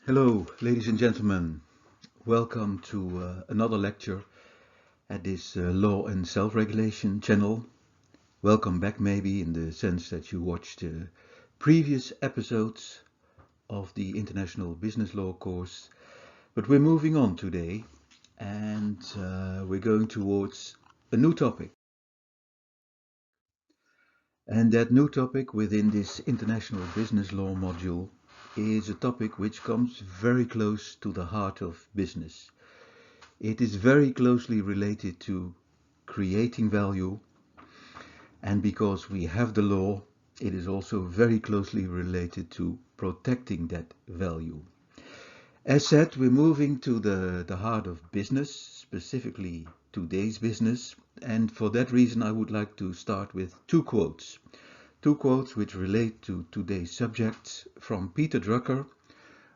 Hello, ladies and gentlemen. Welcome to another lecture at this Law and Self-Regulation channel. Welcome back, maybe, in the sense that you watched previous episodes of the International Business Law course. But we're moving on today, and we're going towards a new topic. And that new topic within this International Business Law module is a topic which comes very close to the heart of business. It is very closely related to creating value, and because we have the law, it is also very closely related to protecting that value. As said, we're moving to the heart of business, specifically today's business, and for that reason I would like to start with two quotes which relate to today's subject from Peter Drucker,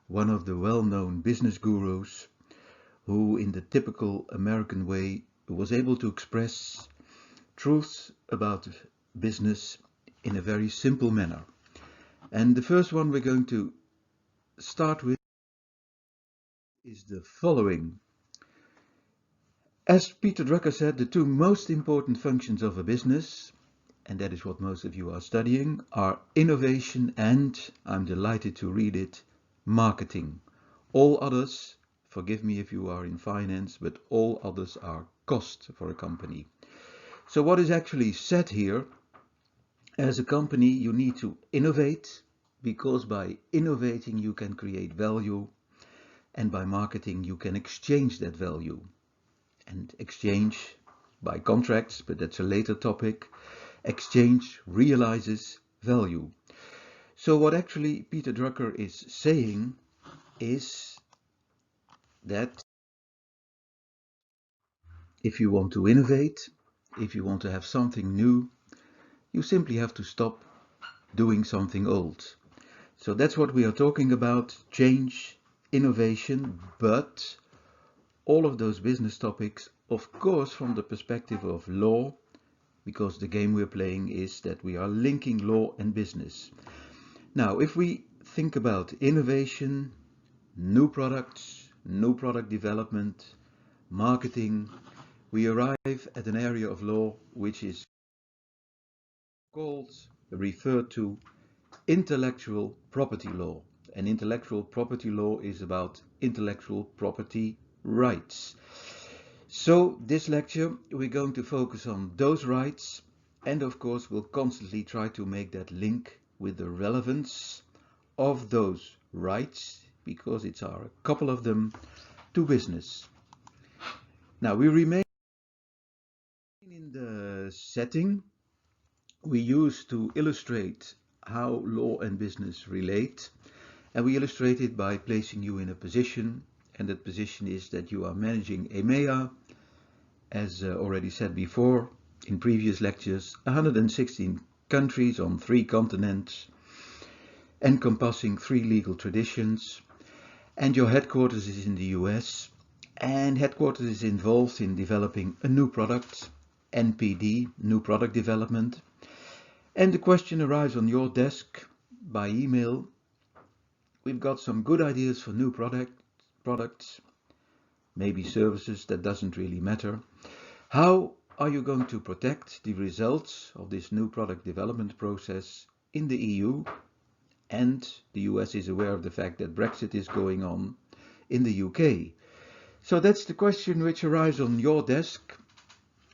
one of the well-known business gurus, who in the typical American way was able to express truths about business in a very simple manner. And the first one we're going to start with is the following. As Peter Drucker said, the two most important functions of a business, and that is what most of you are studying, are innovation and, I'm delighted to read it, marketing. All others, forgive me if you are in finance, but all others are cost for a company. So what is actually said here, as a company you need to innovate, because by innovating you can create value, and by marketing you can exchange that value. And exchange by contracts, but that's a later topic, exchange realizes value. So what actually Peter Drucker is saying is that if you want to innovate, if you want to have something new, you simply have to stop doing something old. So that's what we are talking about, change, innovation, but all of those business topics, of course, from the perspective of law, because the game we're playing is that we are linking law and business. Now, if we think about innovation, new products, new product development, marketing, we arrive at an area of law which is called, referred to, intellectual property law. And intellectual property law is about intellectual property rights. So this lecture we're going to focus on those rights, and of course we'll constantly try to make that link with the relevance of those rights, because it's a couple of them, to business. Now we remain in the setting we use to illustrate how law and business relate, and we illustrate it by placing you in a position, and that position is that you are managing EMEA, as already said before in previous lectures, 116 countries on 3 continents, encompassing 3 legal traditions, and your headquarters is in the US, and headquarters is involved in developing a new product, NPD, new product development, and the question arrives on your desk by email. We've got some good ideas for new products, maybe services, that doesn't really matter. How are you going to protect the results of this new product development process in the EU? And the US is aware of the fact that Brexit is going on in the UK. So that's the question which arrives on your desk,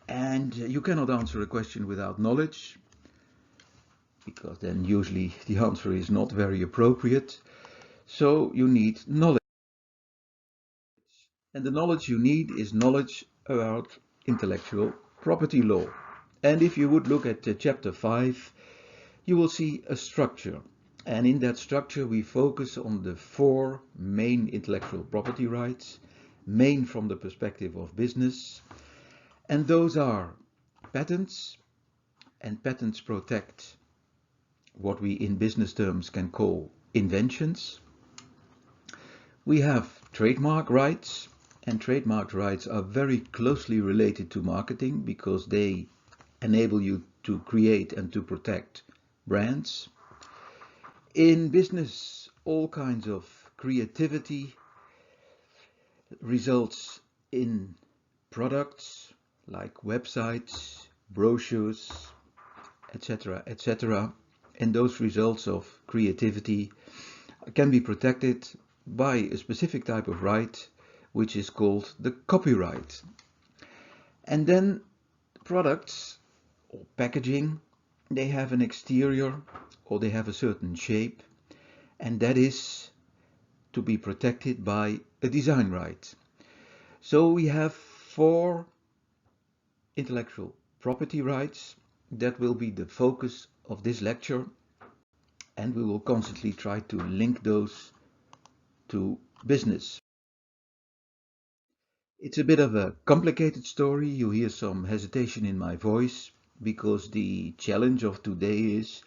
and you cannot answer a question without knowledge, because then usually the answer is not very appropriate. So you need knowledge. And the knowledge you need is knowledge about intellectual property law. And if you would look at chapter 5, you will see a structure. And in that structure we focus on the 4 main intellectual property rights, main from the perspective of business. And those are patents, and patents protect what we in business terms can call inventions. We have trademark rights, and trademark rights are very closely related to marketing because they enable you to create and to protect brands. In business, all kinds of creativity results in products like websites, brochures, etc., etc. And those results of creativity can be protected by a specific type of right, which is called the copyright. And then products or packaging, they have an exterior or they have a certain shape, and that is to be protected by a design right. So we have 4 intellectual property rights that will be the focus of this lecture, and we will constantly try to link those to business. It's a bit of a complicated story. You hear some hesitation in my voice because the challenge of today is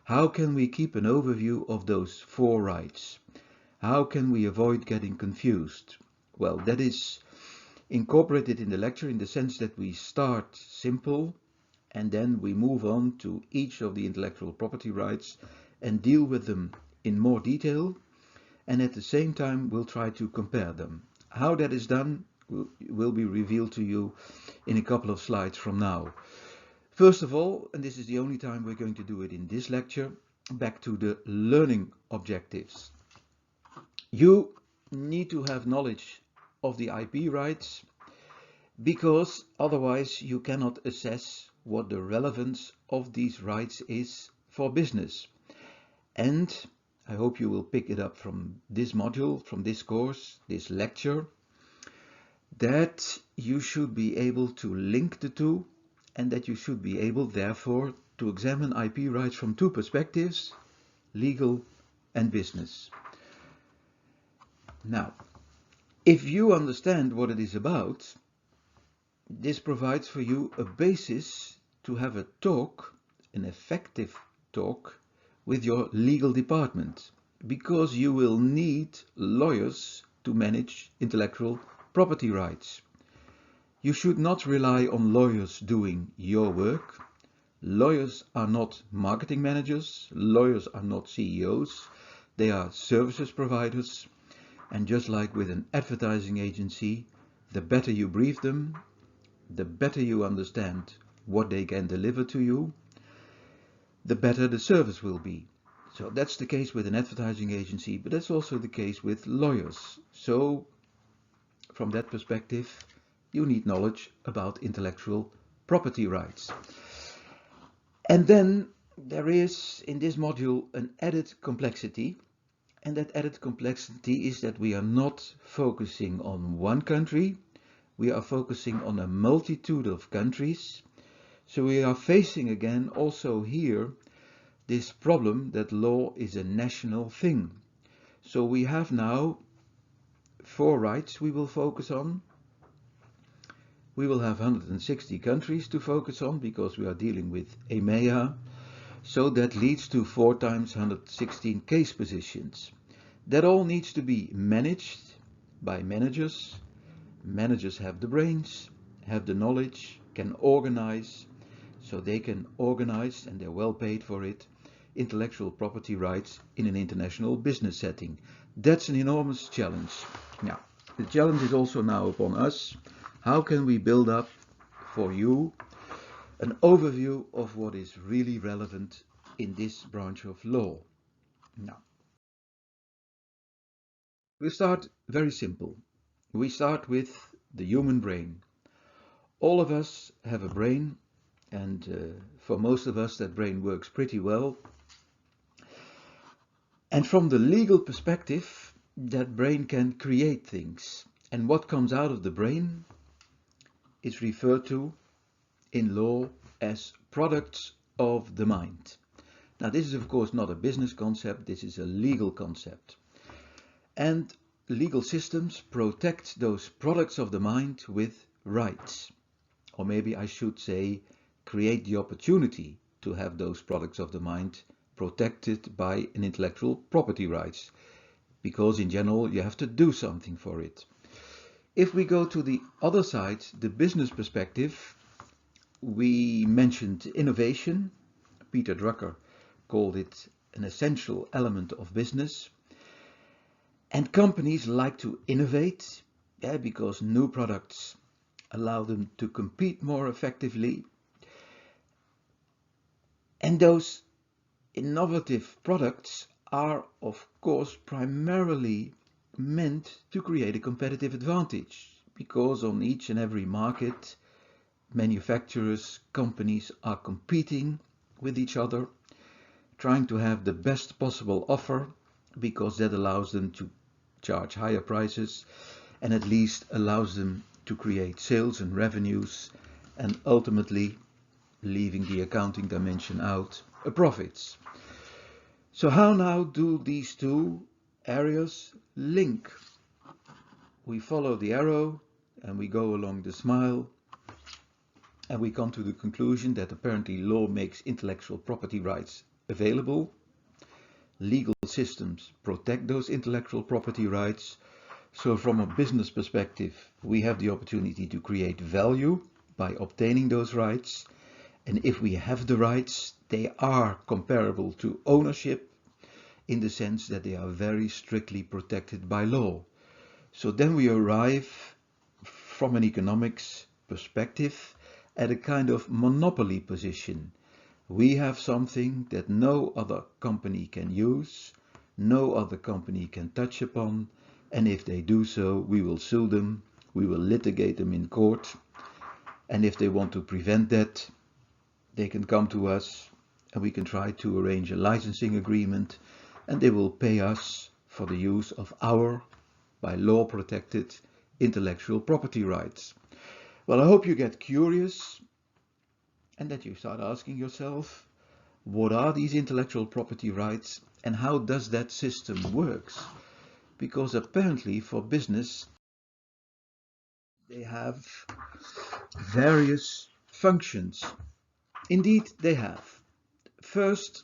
how can we keep an overview of those 4 rights? How can we avoid getting confused? Well, that is incorporated in the lecture in the sense that we start simple and then we move on to each of the intellectual property rights and deal with them in more detail, and at the same time we'll try to compare them. How that is done will be revealed to you in a couple of slides from now. First of all, and this is the only time we're going to do it in this lecture, back to the learning objectives. You need to have knowledge of the IP rights because otherwise you cannot assess what the relevance of these rights is for business. And I hope you will pick it up from this module, from this course, this lecture, that you should be able to link the two and that you should be able, therefore, to examine IP rights from 2 perspectives, legal and business. Now, if you understand what it is about, this provides for you a basis to have a talk, an effective talk, with your legal department, because you will need lawyers to manage intellectual property rights. You should not rely on lawyers doing your work. Lawyers are not marketing managers, lawyers are not CEOs, they are services providers, and just like with an advertising agency, the better you brief them, the better you understand what they can deliver to you, the better the service will be. So that's the case with an advertising agency, but that's also the case with lawyers. So from that perspective, you need knowledge about intellectual property rights. And then there is in this module an added complexity, and that added complexity is that we are not focusing on one country, we are focusing on a multitude of countries. So we are facing again also here this problem that law is a national thing. So we have now 4 rights we will focus on. We will have 160 countries to focus on because we are dealing with EMEA. So that leads to 4 times 116 case positions. That all needs to be managed by managers. Managers have the brains, have the knowledge, can organize, so they can organize, and they're well paid for it, intellectual property rights in an international business setting. That's an enormous challenge. Now, the challenge is also now upon us. How can we build up for you an overview of what is really relevant in this branch of law? Now, we start very simple. We start with the human brain. All of us have a brain, and for most of us that brain works pretty well. And from the legal perspective, that brain can create things. And what comes out of the brain is referred to in law as products of the mind. Now, this is of course not a business concept, this is a legal concept. And legal systems protect those products of the mind with rights. Or maybe I should say, create the opportunity to have those products of the mind protected by an intellectual property rights, because in general you have to do something for it. If we go to the other side, the business perspective, we mentioned innovation. Peter Drucker called it an essential element of business. And companies like to innovate, because new products allow them to compete more effectively. And those innovative products are, of course, primarily meant to create a competitive advantage, because on each and every market, manufacturers, companies are competing with each other, trying to have the best possible offer, because that allows them to charge higher prices and at least allows them to create sales and revenues, and ultimately, leaving the accounting dimension out, profits. So how now do these two areas link? We follow the arrow and we go along the smile, and we come to the conclusion that apparently law makes intellectual property rights available. Legal systems protect those intellectual property rights. So from a business perspective, we have the opportunity to create value by obtaining those rights. And if we have the rights, they are comparable to ownership in the sense that they are very strictly protected by law. So then we arrive from an economics perspective at a kind of monopoly position. We have something that no other company can use, no other company can touch upon, and if they do so, we will sue them, we will litigate them in court, and if they want to prevent that, they can come to us and we can try to arrange a licensing agreement, and they will pay us for the use of our, by law protected, intellectual property rights. Well, I hope you get curious and that you start asking yourself, what are these intellectual property rights and how does that system works? Because apparently for business, they have various functions. Indeed, they have. First,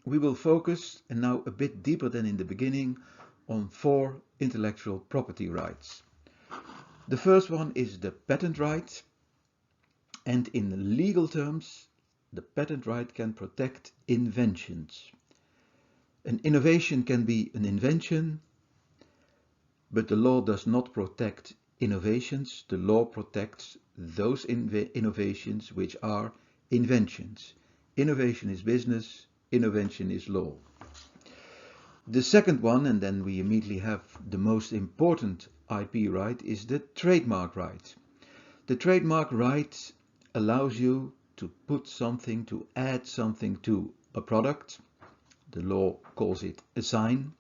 we will focus, and now a bit deeper than in the beginning, on 4 intellectual property rights. The first one is the patent right, and in legal terms, the patent right can protect inventions. An innovation can be an invention, but the law does not protect innovations. The law protects those innovations which are inventions. Innovation is business, invention is law. The second one, and then we immediately have the most important IP right, is the trademark right. The trademark right allows you to put something, to add something to a product. The law calls it a sign,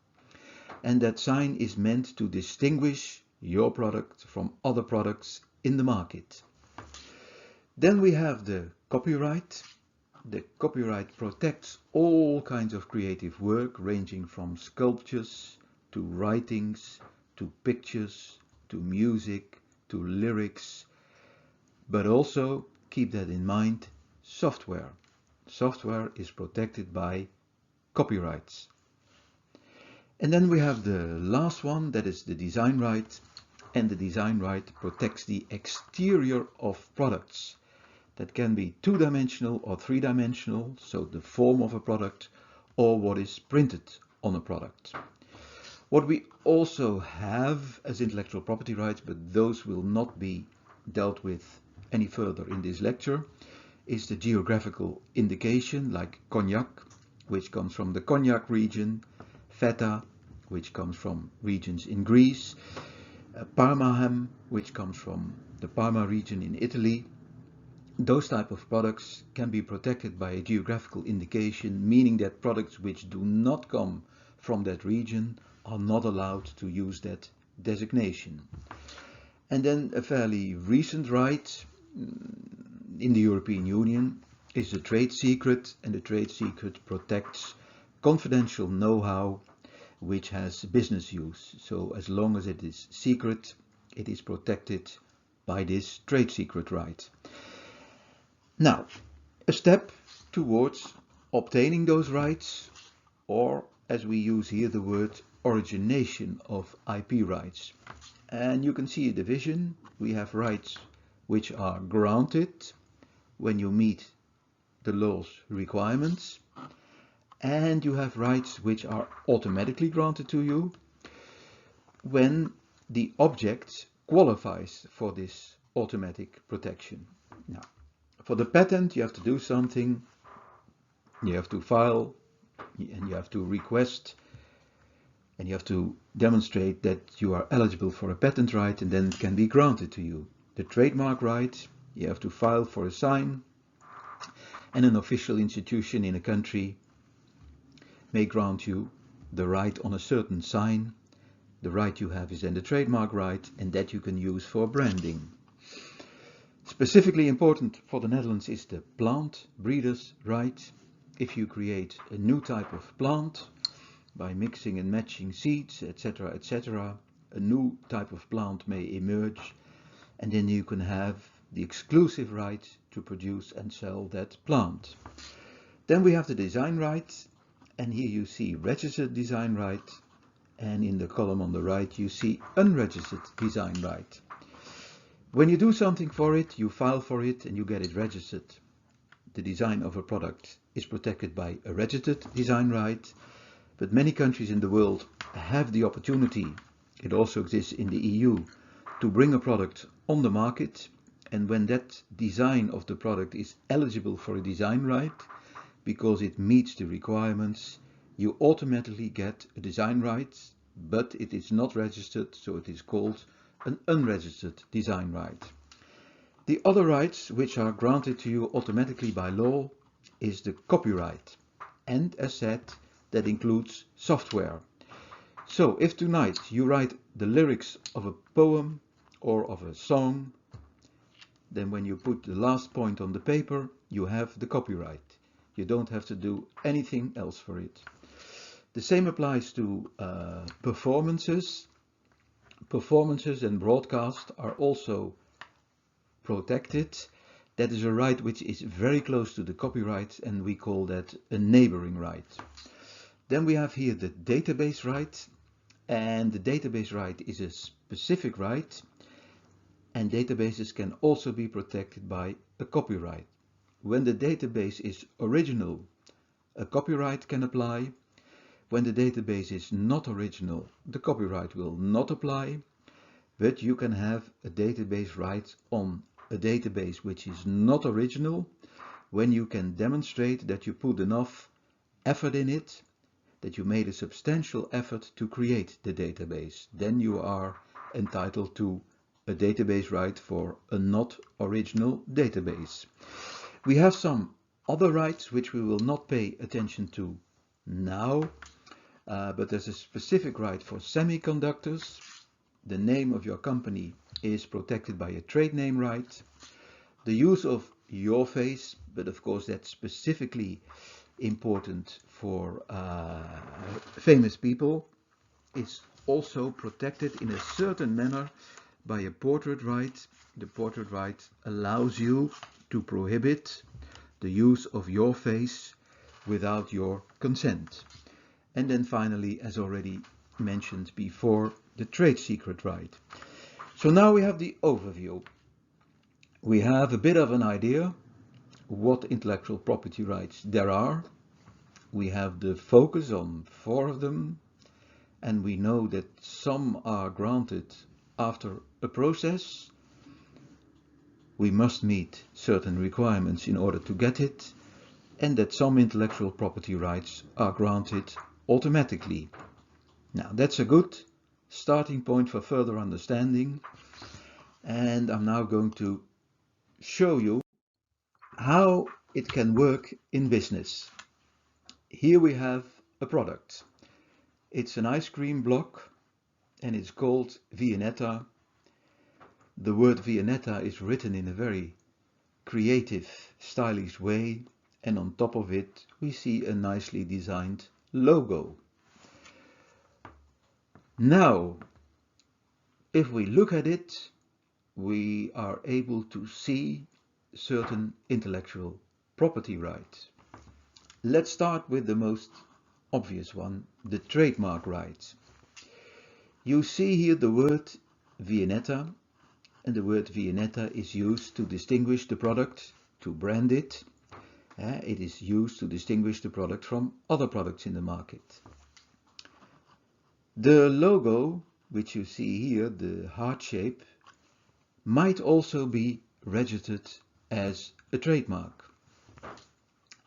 and that sign is meant to distinguish your product from other products in the market. Then we have the copyright. The copyright protects all kinds of creative work, ranging from sculptures to writings to pictures to music to lyrics, but also, keep that in mind, software. Software is protected by copyrights. And then we have the last one, that is the design right, and the design right protects the exterior of products. That can be 2-dimensional or 3-dimensional, so the form of a product or what is printed on a product. What we also have as intellectual property rights, but those will not be dealt with any further in this lecture, is the geographical indication, like cognac, which comes from the Cognac region, feta, which comes from regions in Greece, Parma ham, which comes from the Parma region in Italy. Those type of products can be protected by a geographical indication, meaning that products which do not come from that region are not allowed to use that designation. And then a fairly recent right in the European Union is the trade secret, and the trade secret protects confidential know-how which has business use. So as long as it is secret, it is protected by this trade secret right. Now, a step towards obtaining those rights, or as we use here the word origination of IP rights. And you can see a division. We have rights which are granted when you meet the law's requirements, and you have rights which are automatically granted to you. when the object qualifies for this automatic protection. Now, for the patent, you have to do something. You have to file, and you have to request, and you have to demonstrate that you are eligible for a patent right, and then it can be granted to you. The trademark right, you have to file for a sign, and an official institution in a country may grant you the right on a certain sign. The right you have is then the trademark right, and that you can use for branding. Specifically important for the Netherlands is the plant breeder's right. If you create a new type of plant by mixing and matching seeds, etc., etc., a new type of plant may emerge, and then you can have the exclusive right to produce and sell that plant. Then we have the design right, and here you see registered design right, and in the column on the right you see unregistered design right. When you do something for it, you file for it and you get it registered. The design of a product is protected by a registered design right, but many countries in the world have the opportunity, it also exists in the EU, to bring a product on the market, and when that design of the product is eligible for a design right, because it meets the requirements, you automatically get a design right, but it is not registered, so it is called an unregistered design right. The other rights which are granted to you automatically by law is the copyright, and as said, that includes software. So if tonight you write the lyrics of a poem or of a song, then when you put the last point on the paper, you have the copyright. You don't have to do anything else for it. The same applies to performances. Performances and broadcast are also protected. That is a right which is very close to the copyright, and we call that a neighboring right. Then we have here the database right, and the database right is a specific right, and databases can also be protected by a copyright. When the database is original, a copyright can apply. When the database is not original, the copyright will not apply, but you can have a database right on a database which is not original when you can demonstrate that you put enough effort in it, that you made a substantial effort to create the database. Then you are entitled to a database right for a not original database. We have some other rights which we will not pay attention to now, but there's a specific right for semiconductors. The name of your company is protected by a trade name right. The use of your face, but of course that's specifically important for famous people, is also protected in a certain manner by a portrait right. The portrait right allows you to prohibit the use of your face without your consent. And then finally, as already mentioned before, the trade secret right. So now we have the overview. We have a bit of an idea what intellectual property rights there are. We have the focus on 4 of them, and we know that some are granted after a process. We must meet certain requirements in order to get it, and that some intellectual property rights are granted automatically. Now that's a good starting point for further understanding, and I'm now going to show you how it can work in business. Here we have a product. It's an ice cream block and it's called Viennetta. The word Viennetta is written in a very creative, stylish way, and on top of it we see a nicely designed logo. Now, if we look at it, we are able to see certain intellectual property rights. Let's start with the most obvious one, the trademark rights. You see here the word Viennetta, and the word Viennetta is used to distinguish the product, to brand it. It is used to distinguish the product from other products in the market. The logo which you see here, the heart shape, might also be registered as a trademark.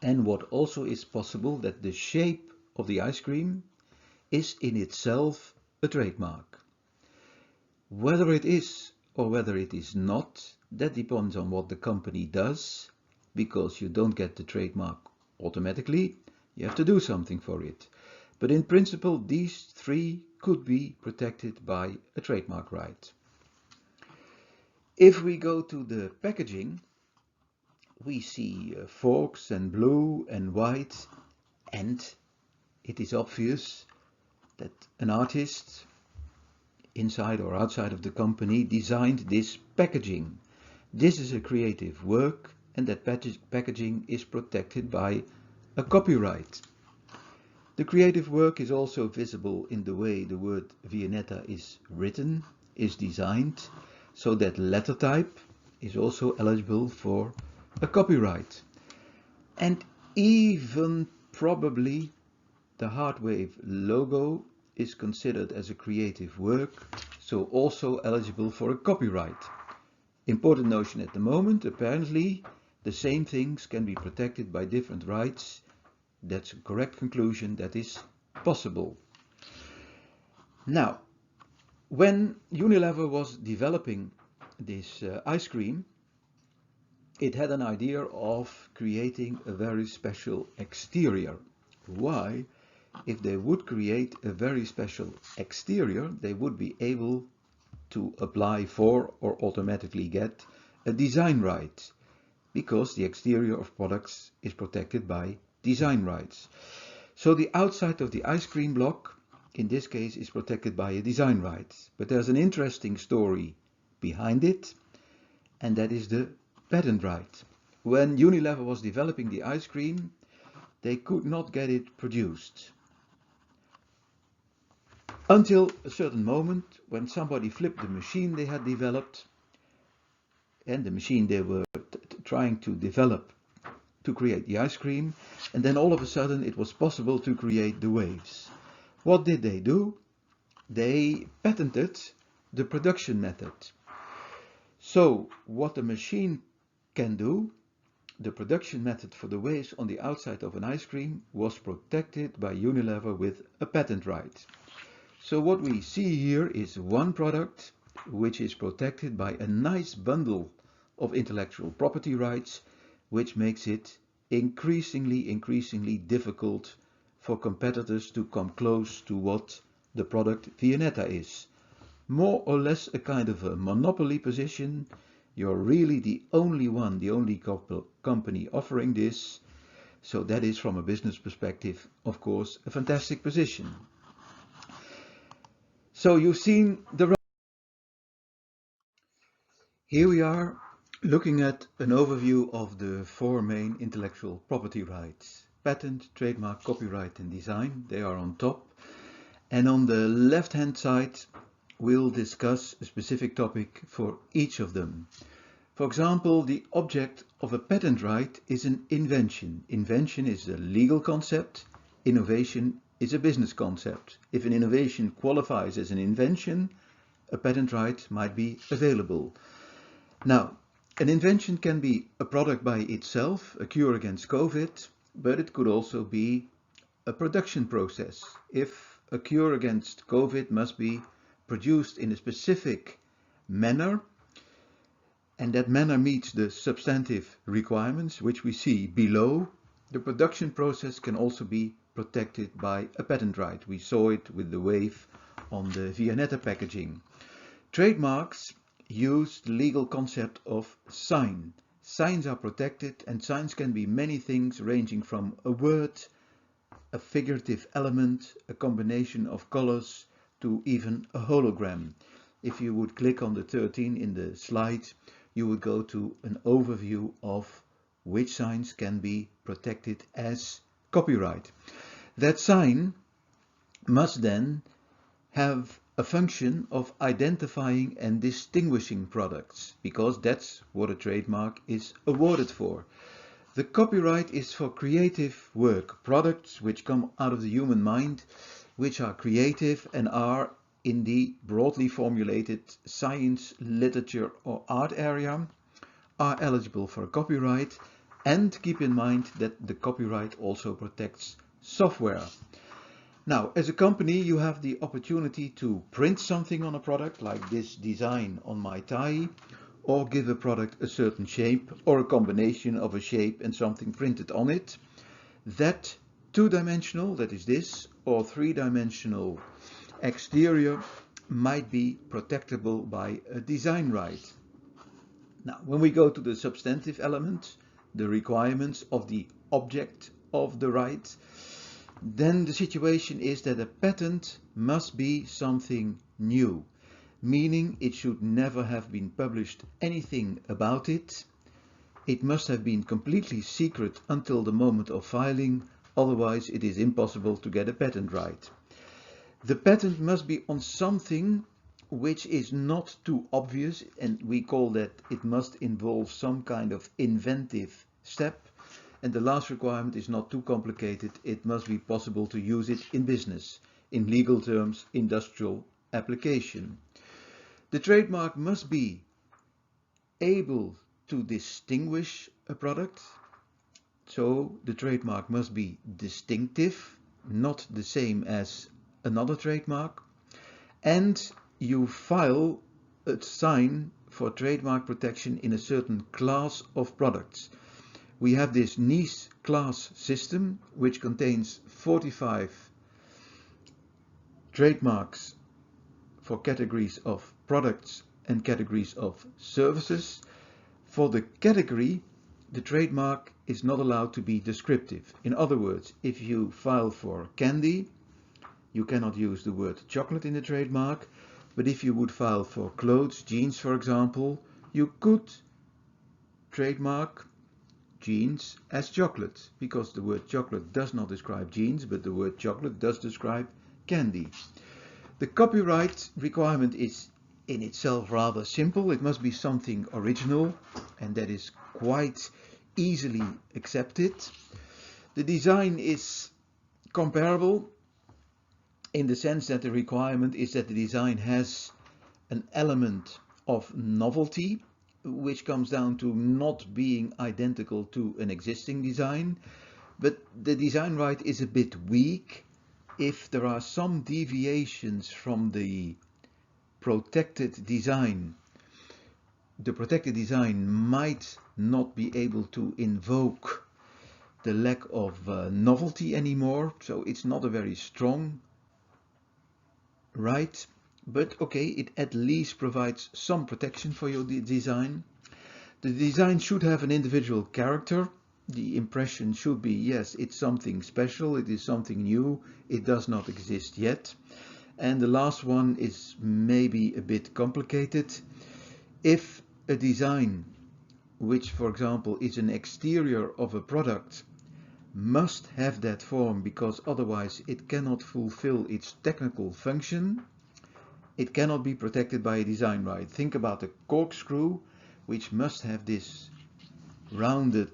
And what also is possible, that the shape of the ice cream is in itself a trademark. Whether it is or whether it is not, that depends on what the company does, because you don't get the trademark automatically, you have to do something for it. But in principle, these three could be protected by a trademark right. If we go to the packaging, we see forks and blue and white, and it is obvious that an artist inside or outside of the company designed this packaging. This is a creative work, and that packaging is protected by a copyright. The creative work is also visible in the way the word Viennetta is written, is designed, so that letter type is also eligible for a copyright. And even probably the Heartwave logo is considered as a creative work, so also eligible for a copyright. Important notion at the moment, apparently the same things can be protected by different rights. That's a correct conclusion, that is possible. Now, when Unilever was developing this ice cream, it had an idea of creating a very special exterior. Why? If they would create a very special exterior, they would be able to apply for or automatically get a design right, because the exterior of products is protected by design rights. So the outside of the ice cream block, in this case, is protected by a design right. But there's an interesting story behind it, and that is the patent right. When Unilever was developing the ice cream, they could not get it produced. Until a certain moment when somebody flipped the machine they had developed, and the machine they were trying to develop to create the ice cream, and then all of a sudden it was possible to create the waves. What did they do? They patented the production method. So what the machine can do, the production method for the waves on the outside of an ice cream, was protected by Unilever with a patent right. So what we see here is one product which is protected by a nice bundle of intellectual property rights, which makes it increasingly difficult for competitors to come close to what the product Viennetta is. More or less a kind of a monopoly position. You're really the only one, the only company offering this. So that is, from a business perspective, of course, a fantastic position. So you've seen the... Here we are looking at an overview of the four main intellectual property rights: patent, trademark, copyright and design. They are on top. And on the left hand side we'll discuss a specific topic for each of them. For example, the object of a patent right is an invention. Invention is a legal concept. Innovation is a business concept. If an innovation qualifies as an invention, a patent right might be available. Now, an invention can be a product by itself, a cure against COVID, but it could also be a production process. If a cure against COVID must be produced in a specific manner, and that manner meets the substantive requirements which we see below, the production process can also be protected by a patent right. We saw it with the wave on the Viennetta packaging. Trademarks use the legal concept of sign. Signs are protected, and signs can be many things, ranging from a word, a figurative element, a combination of colors, to even a hologram. If you would click on the 13 in the slide, you would go to an overview of which signs can be protected as copyright. That sign must then have a function of identifying and distinguishing products, because that's what a trademark is awarded for. The copyright is for creative work, products which come out of the human mind, which are creative and are in the broadly formulated science, literature or art area are eligible for copyright, and keep in mind that the copyright also protects software. Now, as a company, you have the opportunity to print something on a product, like this design on my tie, or give a product a certain shape, or a combination of a shape and something printed on it. That two-dimensional, that is this, or three-dimensional exterior might be protectable by a design right. Now, when we go to the substantive element, the requirements of the object of the right, then the situation is that a patent must be something new, meaning it should never have been published anything about it. It must have been completely secret until the moment of filing, otherwise it is impossible to get a patent right. The patent must be on something which is not too obvious, and we call that it must involve some kind of inventive step. And the last requirement is not too complicated. It must be possible to use it in business, in legal terms, industrial application. The trademark must be able to distinguish a product. So the trademark must be distinctive, not the same as another trademark. And you file a sign for trademark protection in a certain class of products. We have this NICE class system, which contains 45 trademarks for categories of products and categories of services. For the category, the trademark is not allowed to be descriptive. In other words, if you file for candy, you cannot use the word chocolate in the trademark, but if you would file for clothes, jeans for example, you could trademark jeans as chocolate, because the word chocolate does not describe jeans, but the word chocolate does describe candy. The copyright requirement is in itself rather simple. It must be something original, and that is quite easily accepted. The design is comparable in the sense that the requirement is that the design has an element of novelty, which comes down to not being identical to an existing design, but the design right is a bit weak if there are some deviations from the protected design. The protected design might not be able to invoke the lack of novelty anymore, so it's not a very strong right. But okay, it at least provides some protection for your design. The design should have an individual character. The impression should be, yes, it's something special, it is something new, it does not exist yet. And the last one is maybe a bit complicated. If a design, which for example is an exterior of a product, must have that form because otherwise it cannot fulfill its technical function, it cannot be protected by a design right. Think about a corkscrew, which must have this rounded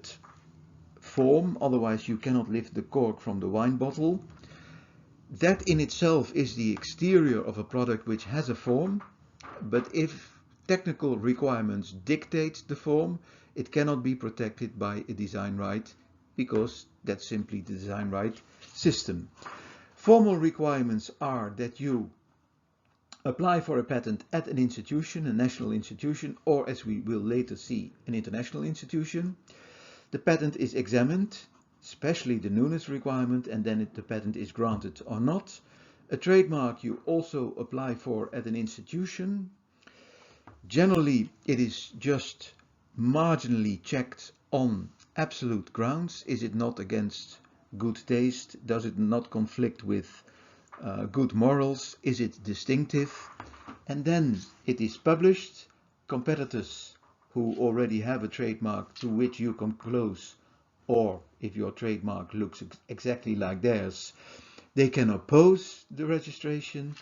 form, otherwise you cannot lift the cork from the wine bottle. That in itself is the exterior of a product which has a form, but if technical requirements dictate the form, it cannot be protected by a design right, because that's simply the design right system. Formal requirements are that you apply for a patent at an institution, a national institution, or as we will later see, an international institution. The patent is examined, especially the newness requirement, and then the patent is granted or not. A trademark you also apply for at an institution. Generally, it is just marginally checked on absolute grounds. Is it not against good taste? Does it not conflict with good morals? Is it distinctive? And then it is published. Competitors who already have a trademark to which you come close, or if your trademark looks exactly like theirs, they can oppose the registration.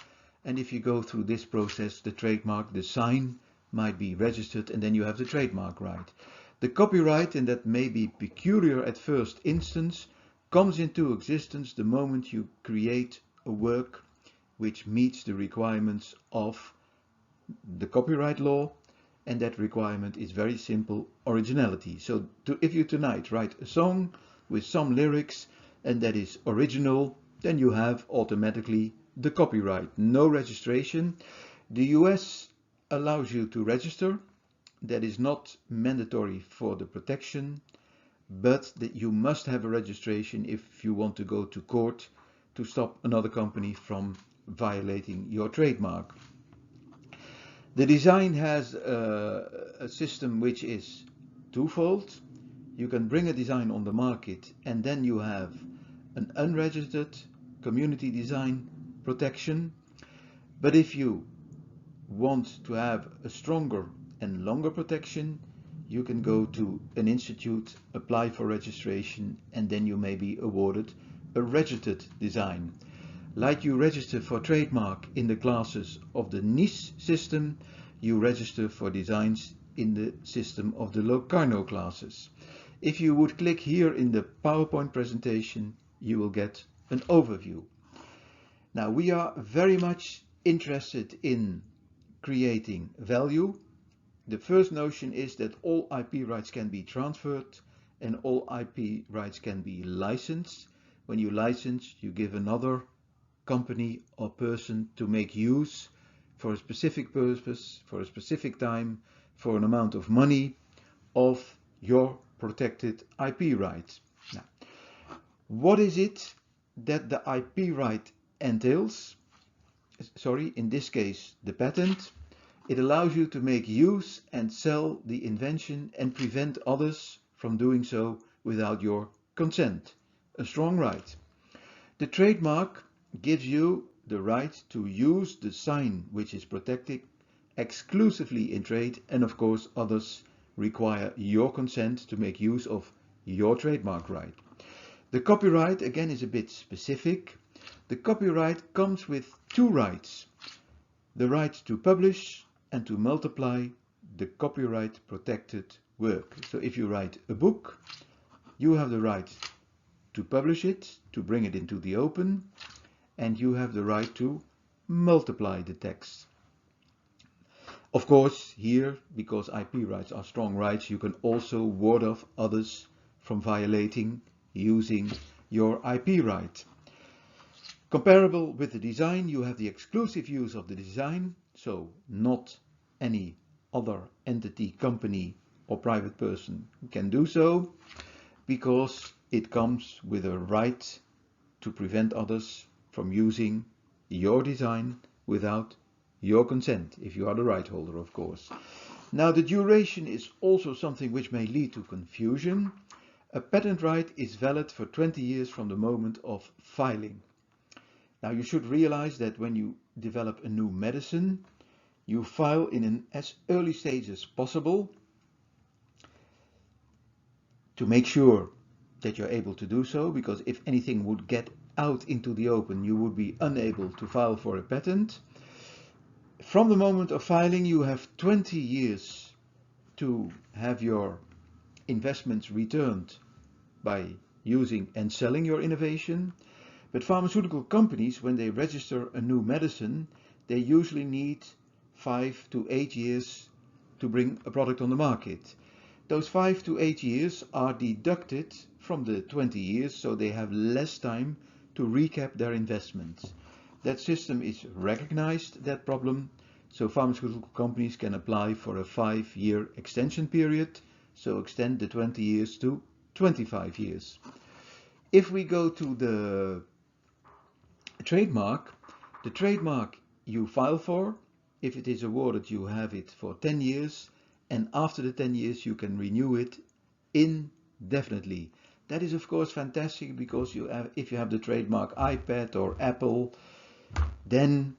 And if you go through this process, the trademark, the sign, might be registered, and then you have the trademark right. The copyright, and that may be peculiar at first instance, comes into existence the moment you create a work which meets the requirements of the copyright law, and that requirement is very simple: originality. So if you tonight write a song with some lyrics and that is original, then you have automatically the copyright. No registration. The US allows you to register. That is not mandatory for the protection, but that you must have a registration if you want to go to court to stop another company from violating your trademark. The design has a system which is twofold. You can bring a design on the market and then you have an unregistered community design protection. But if you want to have a stronger and longer protection, you can go to an institute, apply for registration, and then you may be awarded a registered design. Like you register for trademark in the classes of the NIS system, you register for designs in the system of the Locarno classes. If you would click here in the PowerPoint presentation, you will get an overview. Now, we are very much interested in creating value. The first notion is that all IP rights can be transferred and all IP rights can be licensed. When you license, you give another company or person to make use for a specific purpose, for a specific time, for an amount of money of your protected IP rights. Now, what is it that the IP right entails? Sorry, in this case, the patent. It allows you to make use and sell the invention and prevent others from doing so without your consent. A strong right. The trademark gives you the right to use the sign which is protected exclusively in trade, and of course others require your consent to make use of your trademark right. The copyright again is a bit specific. The copyright comes with two rights: the right to publish and to multiply the copyright protected work. So if you write a book, you have the right to publish it, to bring it into the open, and you have the right to multiply the text. Of course, here, because IP rights are strong rights, you can also ward off others from violating using your IP right. Comparable with the design, you have the exclusive use of the design, so not any other entity, company or private person can do so, because it comes with a right to prevent others from using your design without your consent, if you are the right holder, of course. Now, the duration is also something which may lead to confusion. A patent right is valid for 20 years from the moment of filing. Now, you should realize that when you develop a new medicine, you file in an as early stage as possible to make sure that you're able to do so, because if anything would get out into the open, you would be unable to file for a patent. From the moment of filing, you have 20 years to have your investments returned by using and selling your innovation. But pharmaceutical companies, when they register a new medicine, they usually need 5 to 8 years to bring a product on the market. Those 5 to 8 years are deducted from the 20 years, so they have less time to recap their investments. That system is recognized, that problem, so pharmaceutical companies can apply for a 5-year extension period, so extend the 20 years to 25 years. If we go to the trademark, the trademark you file for, if it is awarded, you have it for 10 years, and after the 10 years you can renew it indefinitely. That is of course fantastic, because if you have the trademark iPad or Apple, then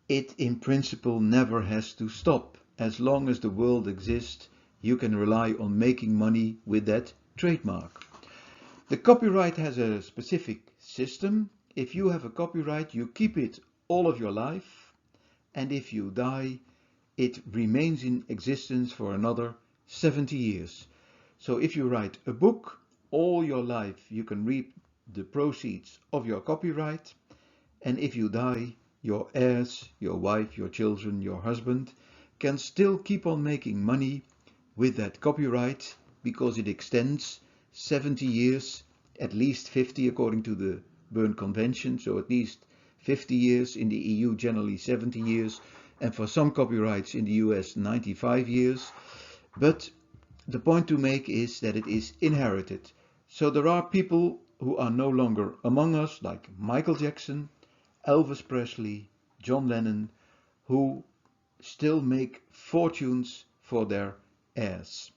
it in principle never has to stop. As long as the world exists, you can rely on making money with that trademark. The copyright has a specific system. If you have a copyright, you keep it all of your life, and if you die, it remains in existence for another 70 years. So if you write a book, all your life you can reap the proceeds of your copyright, and if you die, your heirs, your wife, your children, your husband, can still keep on making money with that copyright because it extends 70 years, at least 50 according to the Berne Convention, so at least 50 years, in the EU generally 70 years, and for some copyrights in the US 95 years. But the point to make is that it is inherited. So there are people who are no longer among us, like Michael Jackson, Elvis Presley, John Lennon, who still make fortunes for their heirs.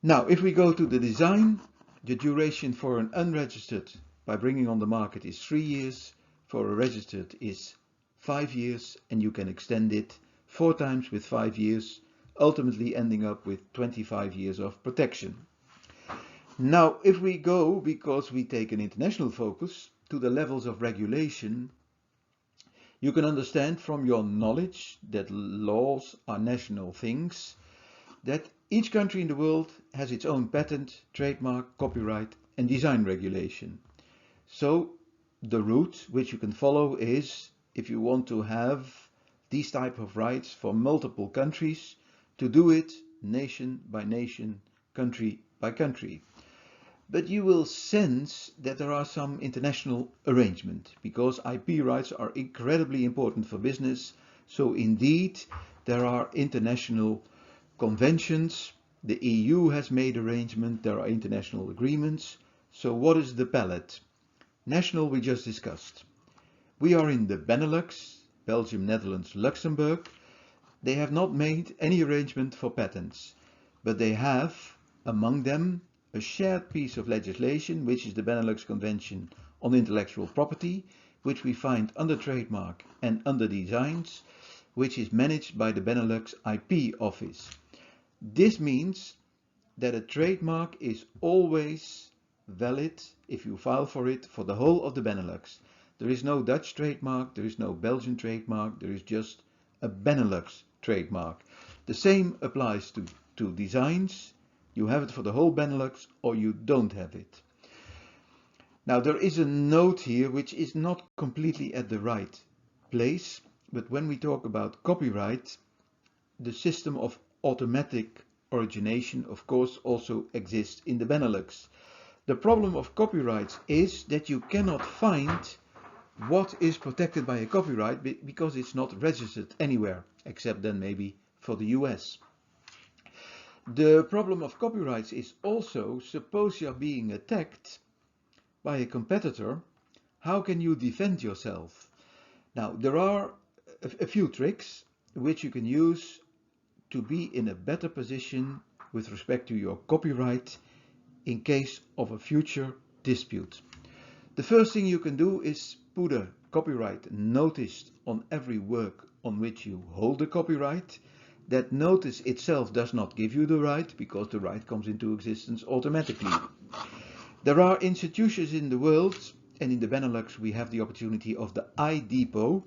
Now, if we go to the design, the duration for an unregistered by bringing on the market is 3 years, for a registered is 5 years, and you can extend it 4 times with 5 years, ultimately ending up with 25 years of protection. Now, if we go, because we take an international focus, to the levels of regulation, you can understand from your knowledge that laws are national things, that each country in the world has its own patent, trademark, copyright and design regulation. So the route which you can follow is, if you want to have these type of rights for multiple countries, to do it nation by nation, country by country. But you will sense that there are some international arrangements, because IP rights are incredibly important for business. So indeed, there are international conventions. The EU has made arrangements. There are international agreements. So what is the palette? National we just discussed. We are in the Benelux, Belgium, Netherlands, Luxembourg. They have not made any arrangement for patents, but they have among them a shared piece of legislation, which is the Benelux Convention on Intellectual Property, which we find under trademark and under designs, which is managed by the Benelux IP office. This means that a trademark is always valid if you file for it for the whole of the Benelux. There is no Dutch trademark, there is no Belgian trademark, there is just a Benelux trademark. The same applies to designs. You have it for the whole Benelux or you don't have it. Now there is a note here which is not completely at the right place, but when we talk about copyright, the system of automatic origination of course also exists in the Benelux. The problem of copyrights is that you cannot find what is protected by a copyright because it's not registered anywhere, except then maybe for the US. The problem of copyrights is also, suppose you're being attacked by a competitor, how can you defend yourself? Now, there are a few tricks which you can use to be in a better position with respect to your copyright in case of a future dispute. The first thing you can do is put a copyright notice on every work on which you hold the copyright. That notice itself does not give you the right, because the right comes into existence automatically. There are institutions in the world, and in the Benelux we have the opportunity of the iDepot,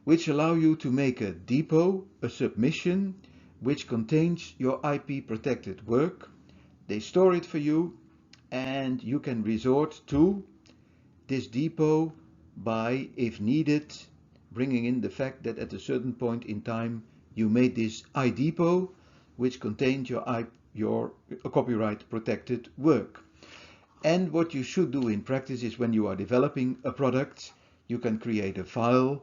which allow you to make a depot, a submission, which contains your IP protected work. They store it for you, and you can resort to this depot by, if needed, bringing in the fact that at a certain point in time you made this iDepot, which contained your copyright protected work. And what you should do in practice is, when you are developing a product, you can create a file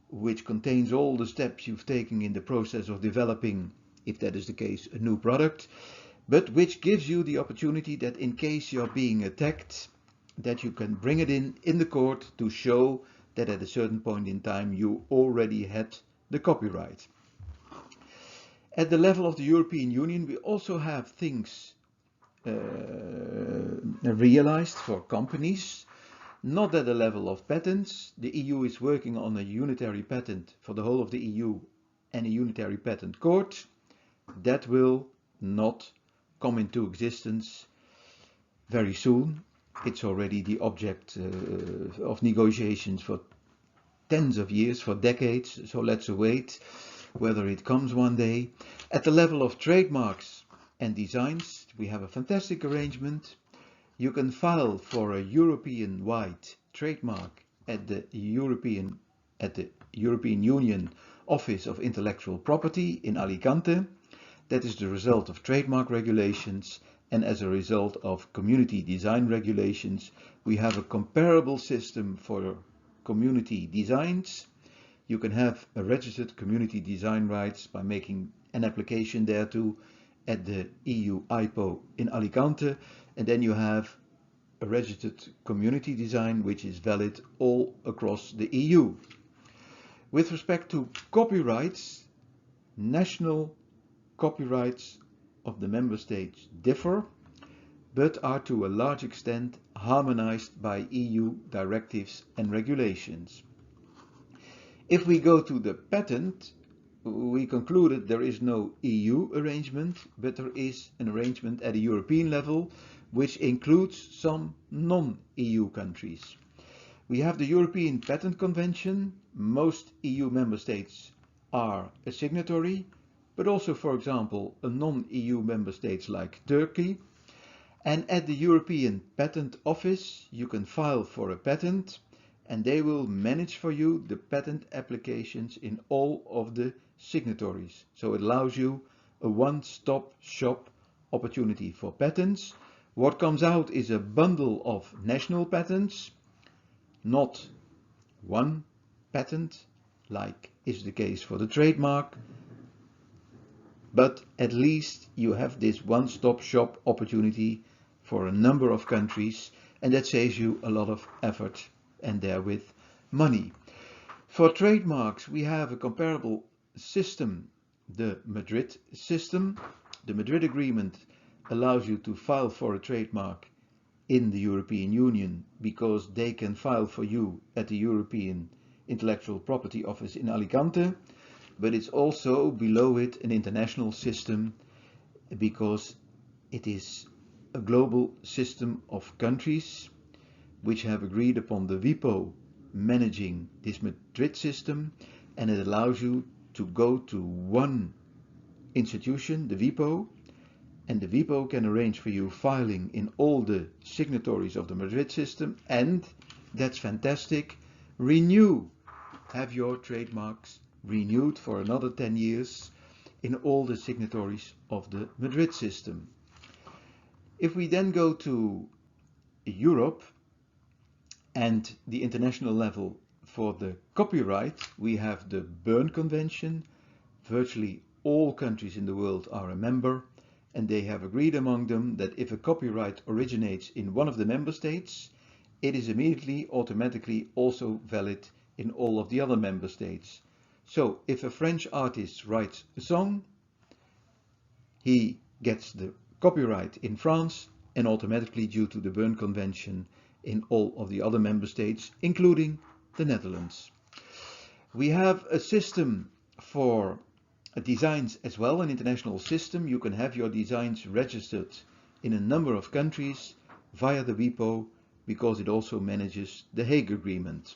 which contains all the steps you've taken in the process of developing, if that is the case, a new product, but which gives you the opportunity that in case you're being attacked, that you can bring it in the court to show that at a certain point in time you already had the copyright. At the level of the European Union, we also have things realized for companies, not at the level of patents. The EU is working on a unitary patent for the whole of the EU and a unitary patent court. That will not come into existence very soon. It's already the object of negotiations for tens of years, for decades, so let's await whether it comes one day. At the level of trademarks and designs, we have a fantastic arrangement. You can file for a European-wide trademark at the European at the European Union Office of Intellectual Property in Alicante. That is the result of trademark regulations, and as a result of community design regulations, we have a comparable system for community designs. You can have a registered community design rights by making an application thereto at the EU IPO in Alicante, and then you have a registered community design which is valid all across the EU. With respect to copyrights, national copyrights of the member states differ, but are to a large extent harmonized by EU directives and regulations. If we go to the patent, we concluded there is no EU arrangement, but there is an arrangement at a European level which includes some non-EU countries. We have the European Patent Convention. Most EU member states are a signatory, but also, for example, a non-EU member states like Turkey. And at the European Patent Office, you can file for a patent, and they will manage for you the patent applications in all of the signatories. So it allows you a one-stop shop opportunity for patents. What comes out is a bundle of national patents, not one patent, like is the case for the trademark, but at least you have this one-stop shop opportunity for a number of countries, and that saves you a lot of effort and therewith money. For trademarks, we have a comparable system, the Madrid system. The Madrid Agreement allows you to file for a trademark in the European Union because they can file for you at the European Intellectual Property Office in Alicante, but it's also below it an international system because it is a global system of countries which have agreed upon the WIPO managing this Madrid system, and it allows you to go to one institution, the WIPO, and the WIPO can arrange for you filing in all the signatories of the Madrid system, and that's fantastic, have your trademarks renewed for another 10 years in all the signatories of the Madrid system. If we then go to Europe and the international level for the copyright, we have the Berne Convention. Virtually all countries in the world are a member, and they have agreed among them that if a copyright originates in one of the member states, it is immediately, automatically also valid in all of the other member states. So if a French artist writes a song, he gets the copyright in France and automatically, due to the Berne Convention, in all of the other member states, including the Netherlands. We have a system for designs as well, an international system. You can have your designs registered in a number of countries via the WIPO because it also manages the Hague Agreement.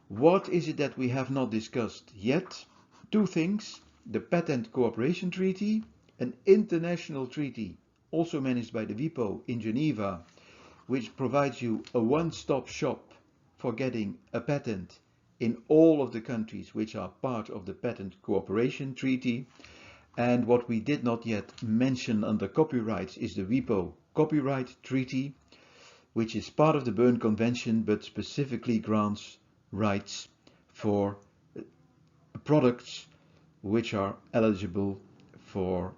What is it that we have not discussed yet? Two things: the Patent Cooperation Treaty, an international treaty also managed by the WIPO in Geneva, which provides you a one-stop shop for getting a patent in all of the countries which are part of the Patent Cooperation Treaty. And what we did not yet mention under copyrights is the WIPO Copyright Treaty, which is part of the Berne Convention but specifically grants rights for products which are eligible for,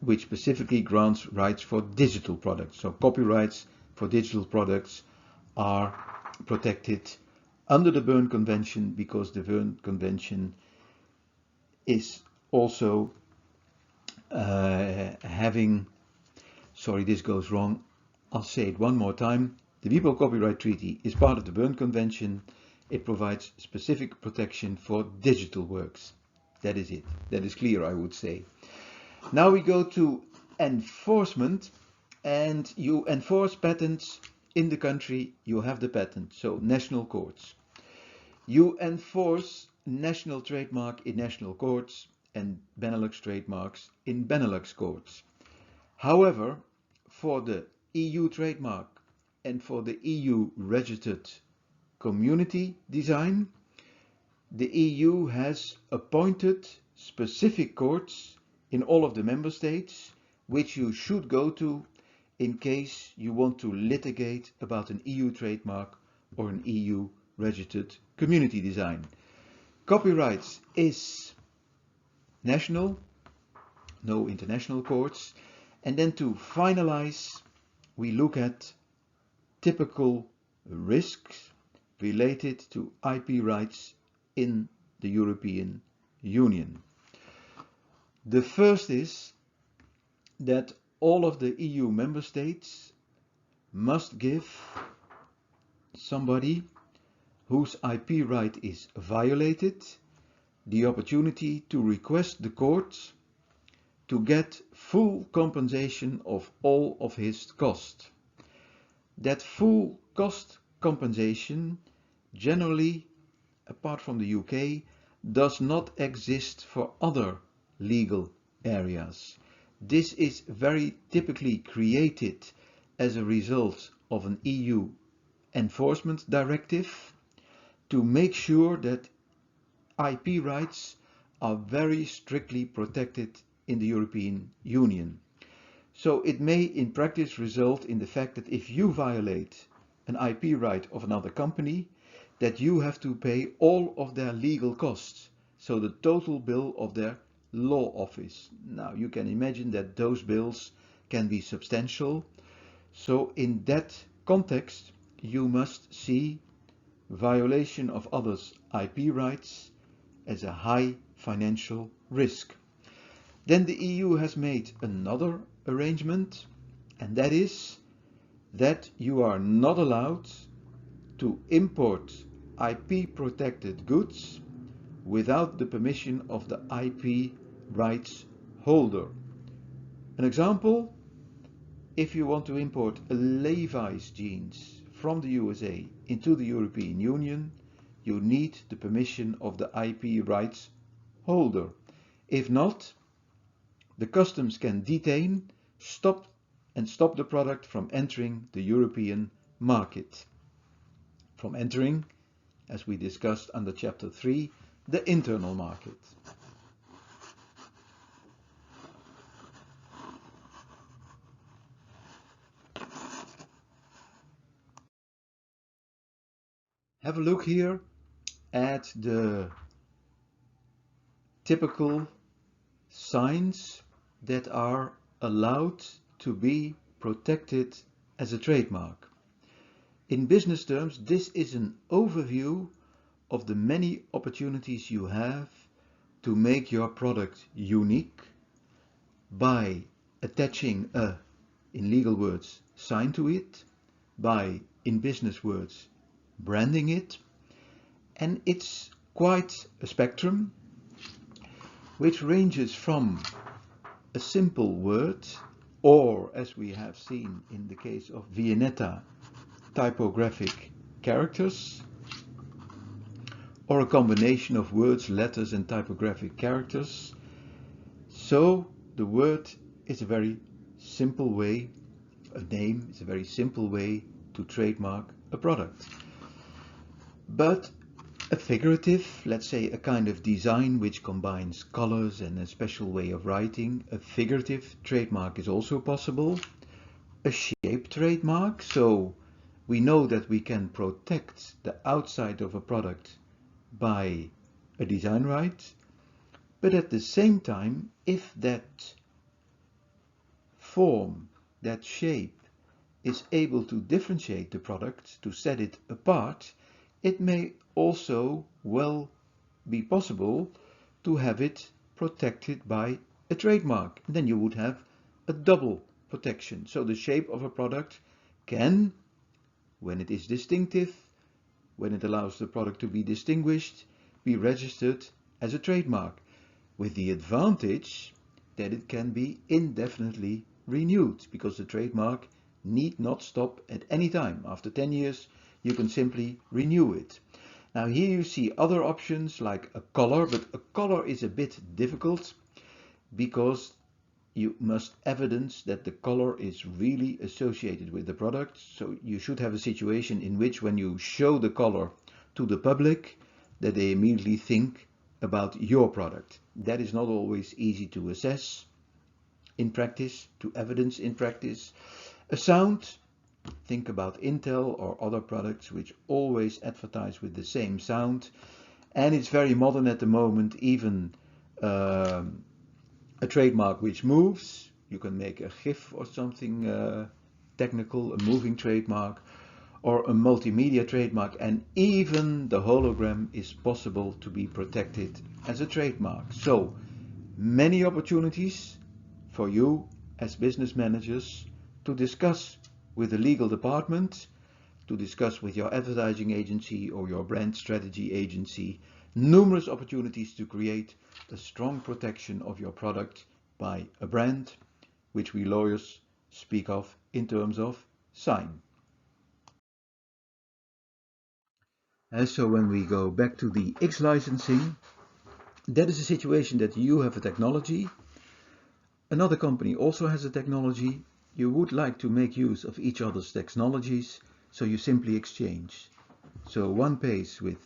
which specifically grants rights for digital products. So copyrights for digital products are protected under the Berne Convention because the Berne Convention is also having, sorry, this goes wrong, I'll say it one more time. The WIPO Copyright Treaty is part of the Berne Convention. It provides specific protection for digital works. That is it. That is clear, I would say. Now we go to enforcement, and you enforce patents in the country you have the patent, so national courts. You enforce national trademark in national courts and Benelux trademarks in Benelux courts. However, for the EU trademark and for the EU registered community design, the EU has appointed specific courts in all of the member states, which you should go to in case you want to litigate about an EU trademark or an EU registered community design. Copyright is national, no international courts. And then to finalize, we look at typical risks related to IP rights in the European Union. The first is that all of the EU member states must give somebody whose IP right is violated the opportunity to request the court to get full compensation of all of his cost. That full cost compensation generally, apart from the UK, does not exist for other legal areas. This is very typically created as a result of an EU enforcement directive to make sure that IP rights are very strictly protected in the European Union. So it may in practice result in the fact that if you violate an IP right of another company, that you have to pay all of their legal costs, so the total bill of their law office. Now you can imagine that those bills can be substantial. So in that context, you must see violation of others' IP rights as a high financial risk. Then the EU has made another arrangement, and that is that you are not allowed to import IP protected goods without the permission of the IP rights holder. An example, if you want to import Levi's jeans from the USA into the European Union, you need the permission of the IP rights holder. If not, the customs can detain, stop the product from entering the European market. From entering, as we discussed under chapter 3, the internal market. Have a look here at the typical signs that are allowed to be protected as a trademark. In business terms, this is an overview of the many opportunities you have to make your product unique by attaching a, in legal words, sign to it, by, in business words, branding it, and it's quite a spectrum which ranges from a simple word, or as we have seen in the case of Viennetta, typographic characters, or a combination of words, letters and typographic characters. So the word is a very simple way, a name is a very simple way to trademark a product. But a figurative, let's say a kind of design which combines colors and a special way of writing, a figurative trademark is also possible. A shape trademark, so we know that we can protect the outside of a product by a design right, but at the same time, if that form, that shape, is able to differentiate the product, to set it apart, it may also well be possible to have it protected by a trademark. And then you would have a double protection. So the shape of a product can, when it is distinctive, when it allows the product to be distinguished, be registered as a trademark, with the advantage that it can be indefinitely renewed, because the trademark need not stop at any time. After 10 years, you can simply renew it. Now here you see other options like a color, but a color is a bit difficult because you must evidence that the color is really associated with the product. So you should have a situation in which when you show the color to the public, that they immediately think about your product. That is not always easy to assess in practice, to evidence in practice. A sound, think about Intel or other products which always advertise with the same sound. And it's very modern at the moment, even a trademark which moves. You can make a GIF or something technical, a moving trademark, or a multimedia trademark, and even the hologram is possible to be protected as a trademark. So many opportunities for you as business managers to discuss with the legal department, to discuss with your advertising agency or your brand strategy agency, numerous opportunities to create a strong protection of your product by a brand, which we lawyers speak of in terms of sign. And so when we go back to the X licensing, that is a situation that you have a technology, another company also has a technology, you would like to make use of each other's technologies, so you simply exchange. So one pays with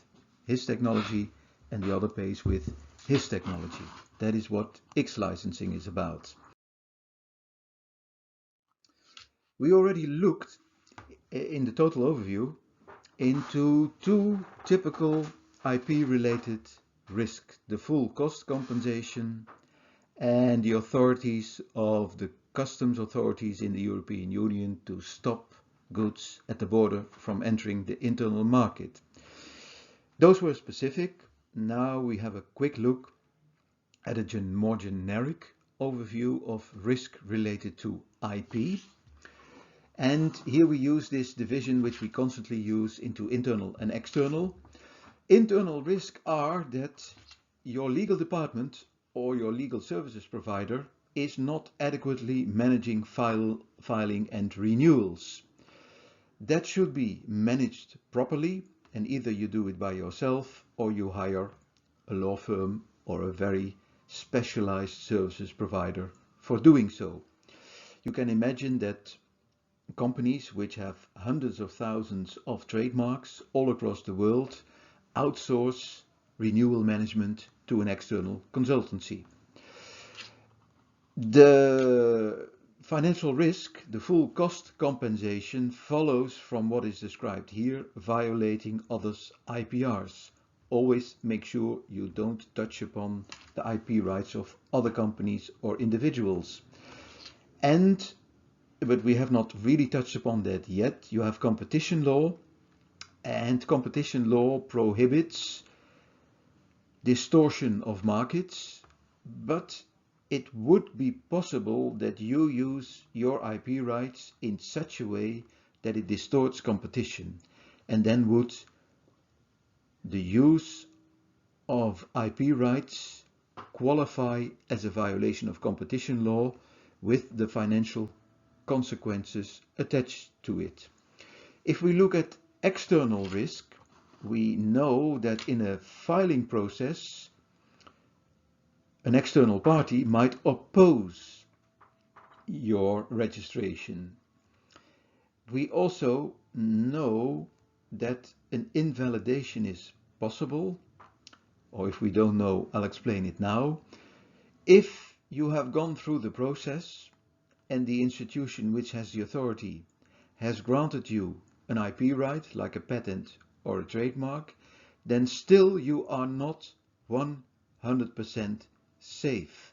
his technology and the other pays with his technology. That is what X licensing is about. We already looked in the total overview into two typical IP-related risks: the full cost compensation and the authorities of the customs authorities in the European Union to stop goods at the border from entering the internal market. Those were specific. Now we have a quick look at a more generic overview of risk related to IP. And here we use this division which we constantly use into internal and external. Internal risks are that your legal department or your legal services provider is not adequately managing filing and renewals. That should be managed properly, and either you do it by yourself or you hire a law firm or a very specialized services provider for doing so. You can imagine that companies which have hundreds of thousands of trademarks all across the world outsource renewal management to an external consultancy. The financial risk, the full cost compensation, follows from what is described here, violating others' IPRs. Always make sure you don't touch upon the IP rights of other companies or individuals. But we have not really touched upon that yet. You have competition law, and competition law prohibits distortion of markets, but it would be possible that you use your IP rights in such a way that it distorts competition, and then would the use of IP rights qualify as a violation of competition law with the financial consequences attached to it. If we look at external risk, we know that in a filing process, an external party might oppose your registration. We also know that an invalidation is possible, or if we don't know, I'll explain it now. If you have gone through the process and the institution which has the authority has granted you an IP right, like a patent or a trademark, then still you are not 100% safe.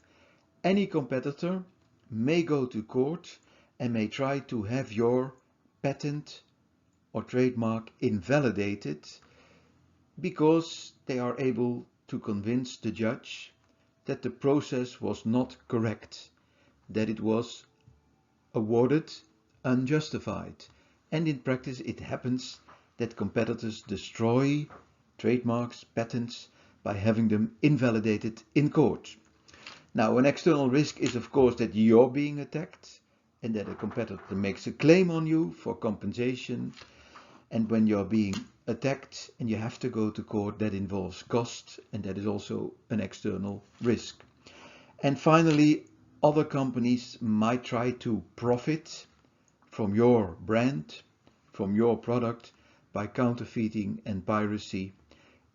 Any competitor may go to court and may try to have your patent or trademark invalidated because they are able to convince the judge that the process was not correct, that it was awarded unjustified. And in practice it happens that competitors destroy trademarks, patents, by having them invalidated in court. Now, an external risk is of course that you're being attacked and that a competitor makes a claim on you for compensation. And when you're being attacked and you have to go to court, that involves cost, and that is also an external risk. And finally, other companies might try to profit from your brand, from your product, by counterfeiting and piracy,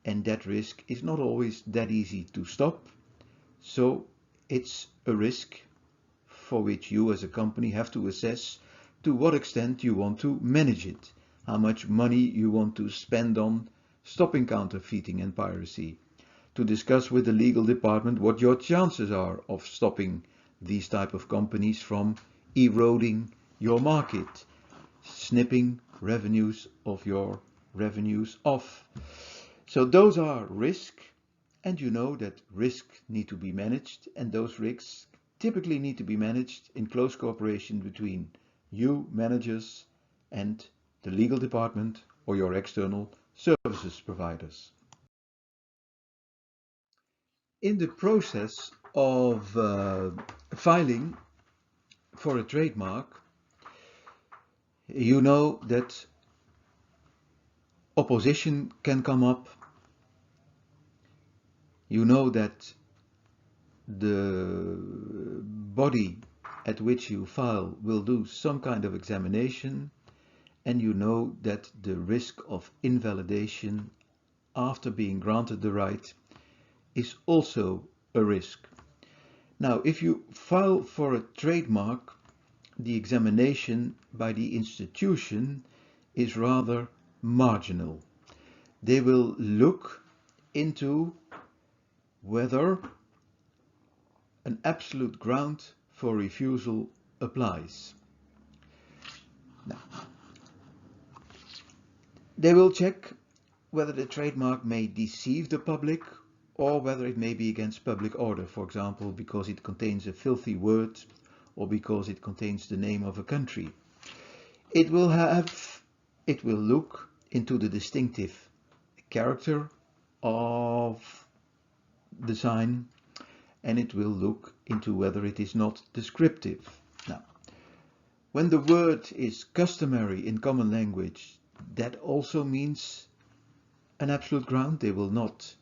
and that risk is not always that easy to stop. So it's a risk for which you as a company have to assess to what extent you want to manage it, how much money you want to spend on stopping counterfeiting and piracy, to discuss with the legal department what your chances are of stopping these type of companies from eroding your market, snipping revenues of your revenues off. So those are risks, and you know that risks need to be managed, and those risks typically need to be managed in close cooperation between you, managers, and the legal department or your external services providers. In the process of filing for a trademark, you know that opposition can come up. You know that the body at which you file will do some kind of examination, and you know that the risk of invalidation after being granted the right is also a risk. Now, if you file for a trademark, the examination by the institution is rather marginal. They will look into whether an absolute ground for refusal applies. Now, they will check whether the trademark may deceive the public or whether it may be against public order, for example, because it contains a filthy word or because it contains the name of a country. It will look into the distinctive character of the sign, and it will look into whether it is not descriptive. Now, when the word is customary in common language, that also means an absolute ground. They will not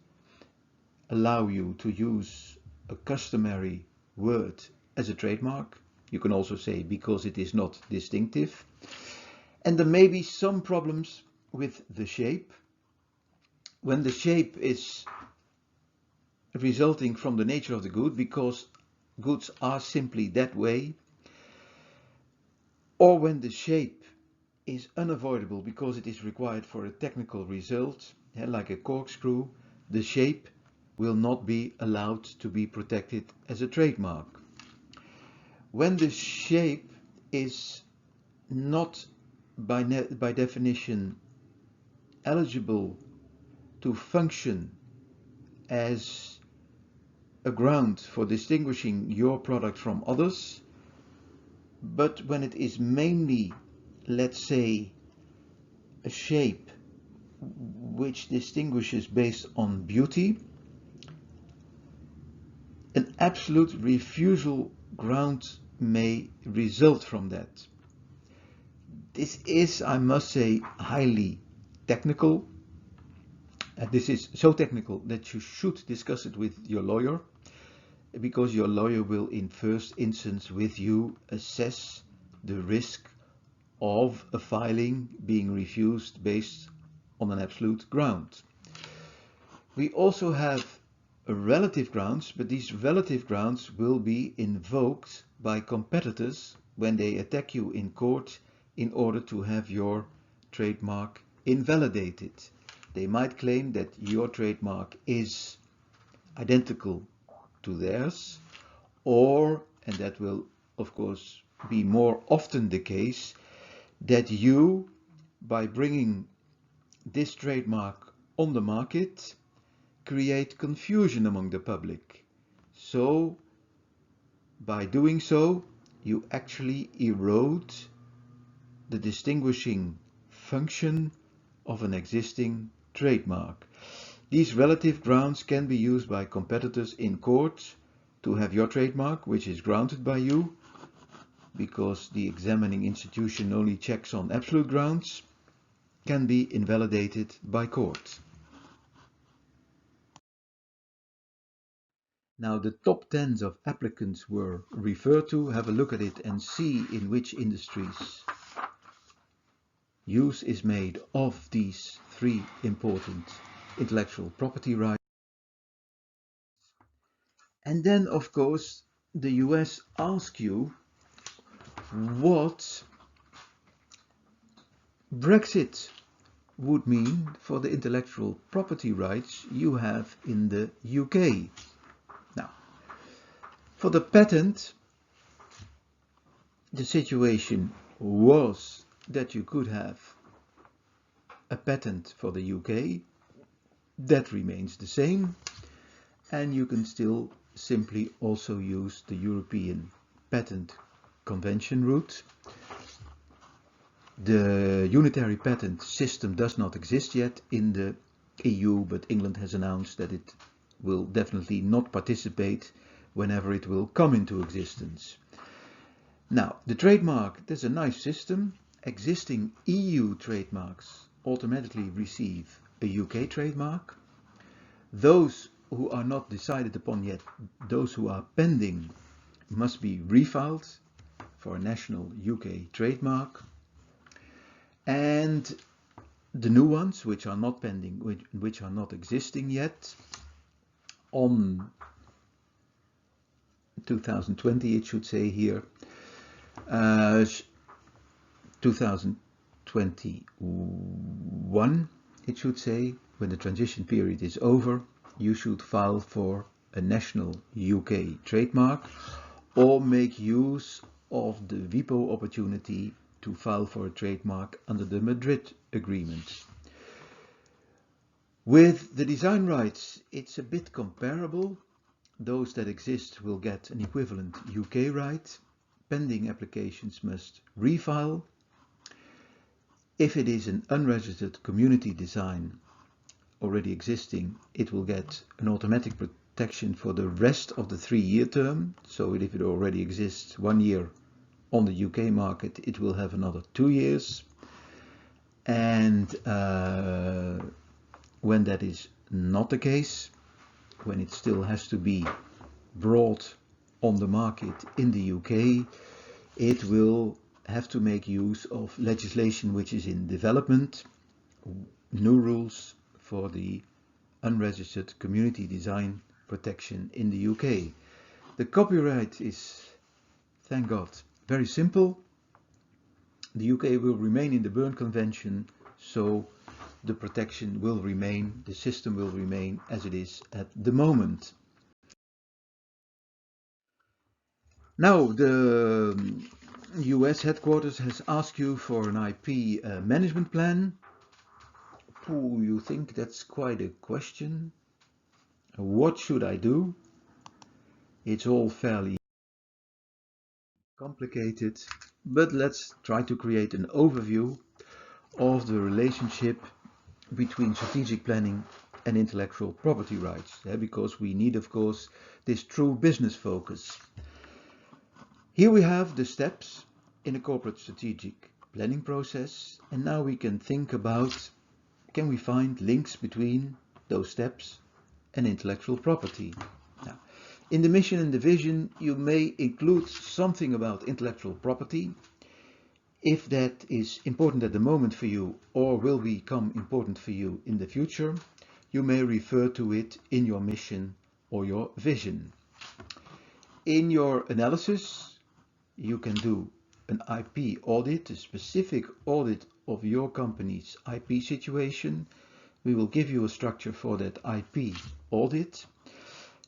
allow you to use a customary word as a trademark. You can also say because it is not distinctive. And there may be some problems with the shape. When the shape is resulting from the nature of the good, because goods are simply that way, or when the shape is unavoidable because it is required for a technical result, like a corkscrew, the shape will not be allowed to be protected as a trademark. When the shape is not by definition eligible to function as a ground for distinguishing your product from others, but when it is mainly, let's say, a shape which distinguishes based on beauty, an absolute refusal ground may result from that. This is, I must say, highly technical. This is so technical that you should discuss it with your lawyer, because your lawyer will in first instance with you assess the risk of a filing being refused based on an absolute ground. We also have relative grounds, but these relative grounds will be invoked by competitors when they attack you in court in order to have your trademark invalidated. They might claim that your trademark is identical to theirs, or, and that will of course be more often the case, that you, by bringing this trademark on the market, create confusion among the public. So by doing so, you actually erode the distinguishing function of an existing trademark. These relative grounds can be used by competitors in court to have your trademark, which is granted by you, because the examining institution only checks on absolute grounds, can be invalidated by court. Now the top 10 of applicants were referred to. Have a look at it and see in which industries use is made of these three important intellectual property rights. And then, of course, the US asks you what Brexit would mean for the intellectual property rights you have in the UK. Now, for the patent, the situation was that you could have a patent for the UK. That remains the same, and you can still simply also use the European Patent Convention route. The unitary patent system does not exist yet in the EU, but England has announced that it will definitely not participate whenever it will come into existence. Now, the trademark, there's a nice system. Existing EU trademarks automatically receive a UK trademark. Those who are not decided upon yet, those who are pending, must be refiled for a national UK trademark. And the new ones, which are not pending, which are not existing yet, on 2020 it should say here, 2021 it should say, when the transition period is over, you should file for a national UK trademark or make use of the WIPO opportunity to file for a trademark under the Madrid Agreement. With the design rights, it's a bit comparable. Those that exist will get an equivalent UK right. Pending applications must refile. If it is an unregistered community design already existing, it will get an automatic protection for the rest of the 3-year term. So if it already exists 1 year on the UK market, it will have another 2 years. And when that is not the case, when it still has to be brought on the market in the UK, it will have to make use of legislation which is in development, new rules for the unregistered community design protection in the UK. The copyright is, thank God, very simple. The UK will remain in the Berne Convention, so the protection will remain, the system will remain as it is at the moment. Now, the US headquarters has asked you for an IP management plan. You think that's quite a question? What should I do? It's all fairly complicated, but let's try to create an overview of the relationship between strategic planning and intellectual property rights, because we need, of course, this true business focus. Here we have the steps in a corporate strategic planning process, and now we can think about, can we find links between those steps and intellectual property? Now, in the mission and the vision, you may include something about intellectual property. If that is important at the moment for you or will become important for you in the future, you may refer to it in your mission or your vision. In your analysis, you can do an IP audit, a specific audit of your company's IP situation. We will give you a structure for that IP audit.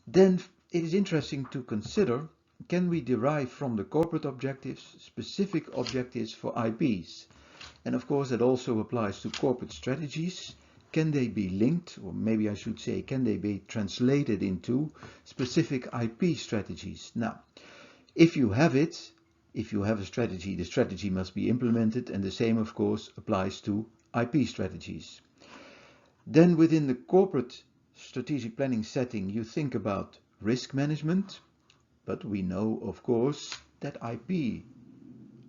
Then it is interesting to consider, can we derive from the corporate objectives specific objectives for IPs? And of course that also applies to corporate strategies. Can they be linked, or maybe I should say, can they be translated into specific IP strategies? Now, if you have it, if you have a strategy, the strategy must be implemented, and the same of course applies to IP strategies. Then within the corporate strategic planning setting, you think about risk management, but we know of course that IP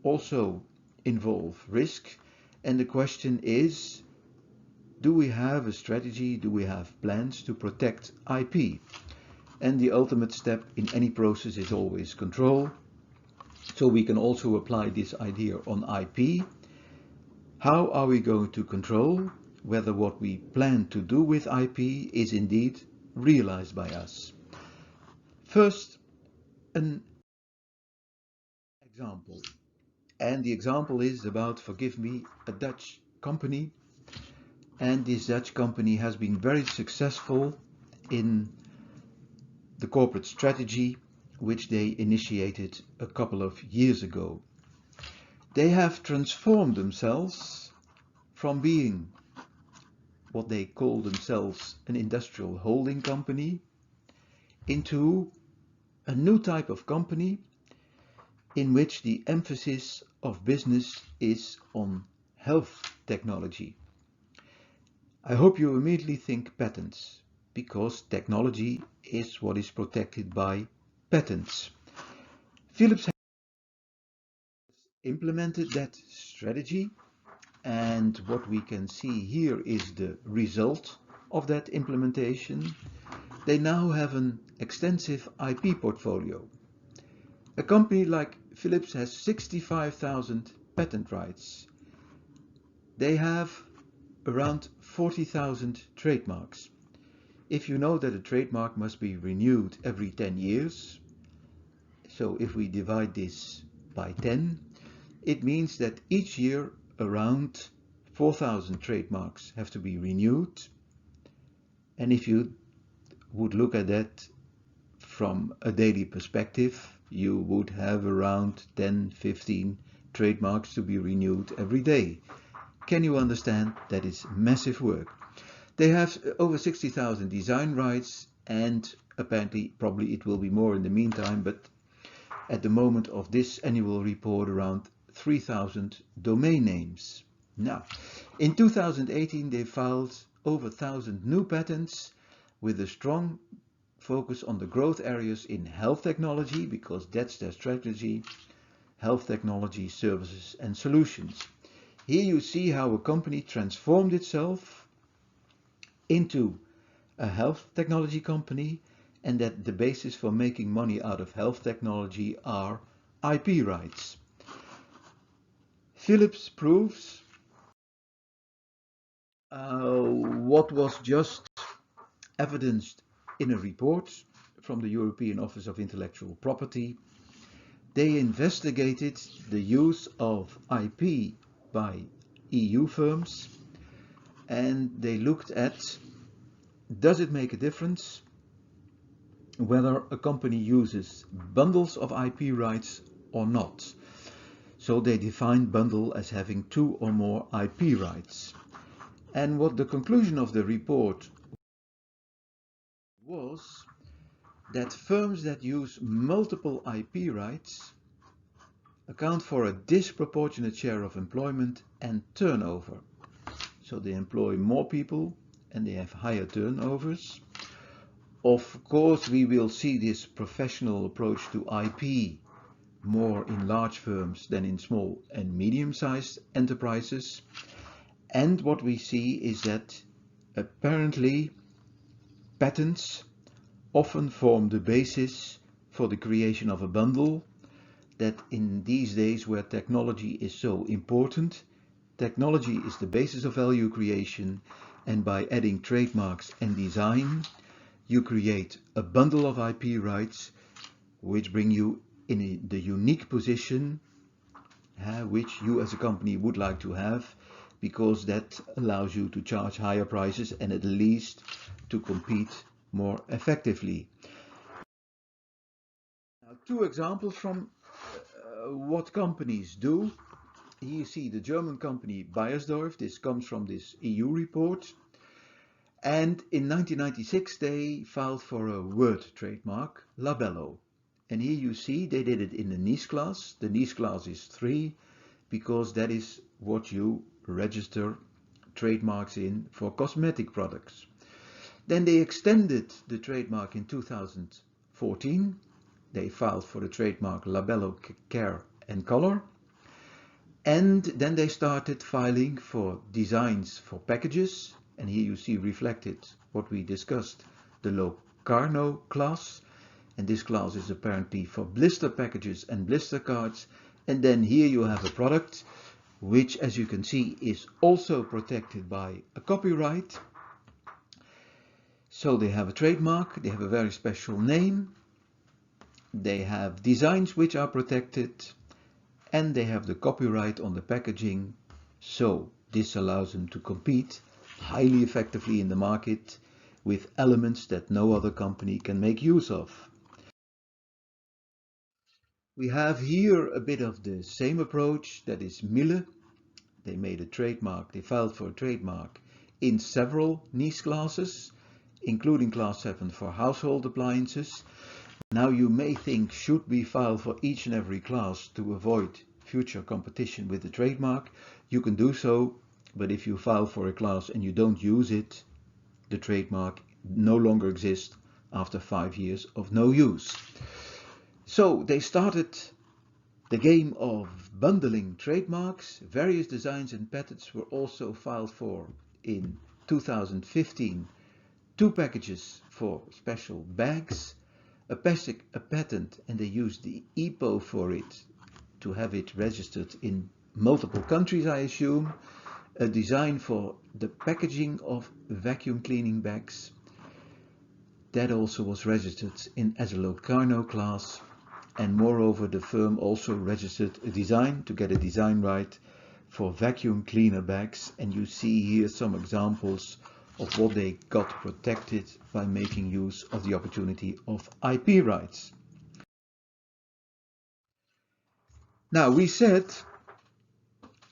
also involve risk, and the question is, do we have a strategy, do we have plans to protect IP? and the ultimate step in any process is always control. So we can also apply this idea on IP. How are we going to control whether what we plan to do with IP is indeed realized by us? First, an example. And the example is about, forgive me, a Dutch company. And this Dutch company has been very successful in the corporate strategy which they initiated a couple of years ago. They have transformed themselves from being what they call themselves an industrial holding company into a new type of company in which the emphasis of business is on health technology. I hope you immediately think patents, because technology is what is protected by patents. Philips has implemented that strategy, and what we can see here is the result of that implementation. They now have an extensive IP portfolio. A company like Philips has 65,000 patent rights. They have around 40,000 trademarks. If you know that a trademark must be renewed every 10 years, so if we divide this by 10, it means that each year around 4,000 trademarks have to be renewed. And if you would look at that from a daily perspective, you would have around 10-15 trademarks to be renewed every day. Can you understand? That is massive work. They have over 60,000 design rights, and apparently probably it will be more in the meantime, but at the moment of this annual report around 3,000 domain names. Now, in 2018 they filed over 1,000 new patents with a strong focus on the growth areas in health technology, because that's their strategy: health technology, services and solutions. Here you see how a company transformed itself into a health technology company, and that the basis for making money out of health technology are IP rights. Philips proves what was just evidenced in a report from the European Office of Intellectual Property. They investigated the use of IP by EU firms, and they looked at, does it make a difference whether a company uses bundles of IP rights or not? So they defined bundle as having 2 or more IP rights. And what the conclusion of the report was, that firms that use multiple IP rights account for a disproportionate share of employment and turnover. So they employ more people and they have higher turnovers. Of course, we will see this professional approach to IP more in large firms than in small and medium-sized enterprises. And what we see is that apparently patents often form the basis for the creation of a bundle, that in these days where technology is so important, technology is the basis of value creation, and by adding trademarks and design, you create a bundle of IP rights which bring you in the unique position which you as a company would like to have, because that allows you to charge higher prices and at least to compete more effectively. Now, 2 examples from what companies do. Here you see the German company Beiersdorf. This comes from this EU report. And in 1996 they filed for a word trademark, Labello. And here you see they did it in the niche class. The niche class is 3, because that is what you register trademarks in for cosmetic products. Then they extended the trademark in 2014. They filed for the trademark Labello Care and Color. And then they started filing for designs for packages. And here you see reflected what we discussed, the low Carnot class, and this class is apparently for blister packages and blister cards. And then here you have a product which, as you can see, is also protected by a copyright. So they have a trademark, they have a very special name, they have designs which are protected, and they have the copyright on the packaging. So this allows them to compete highly effectively in the market with elements that no other company can make use of. We have here a bit of the same approach, that is Miele. They made a trademark, they filed for a trademark in several niche classes, including class 7 for household appliances. Now you may think, should we file for each and every class to avoid future competition with the trademark? You can do so, but if you file for a class and you don't use it, the trademark no longer exists after 5 years of no use. So they started the game of bundling trademarks. Various designs and patents were also filed for in 2015. 2 packages for special bags, a patent, and they used the EPO for it to have it registered in multiple countries, I assume. A design for the packaging of vacuum cleaning bags. That also was registered as a Locarno class. And moreover, the firm also registered a design to get a design right for vacuum cleaner bags. And you see here some examples of what they got protected by making use of the opportunity of IP rights. Now we said,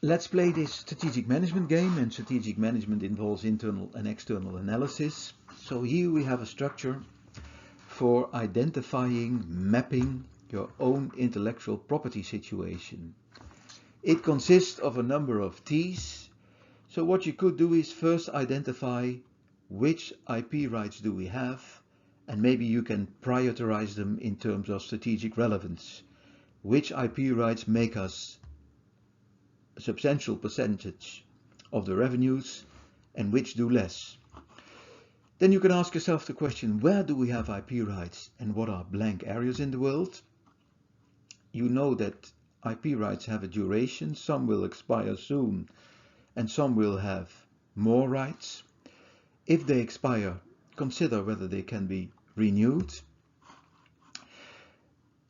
let's play this strategic management game, and strategic management involves internal and external analysis. So here we have a structure for identifying, mapping your own intellectual property situation. It consists of a number of T's. So what you could do is first identify which IP rights do we have, and maybe you can prioritize them in terms of strategic relevance. Which IP rights make us a substantial percentage of the revenues and which do less. Then you can ask yourself the question, where do we have IP rights and what are blank areas in the world? You know that IP rights have a duration. Some will expire soon and some will have more rights. If they expire, consider whether they can be renewed.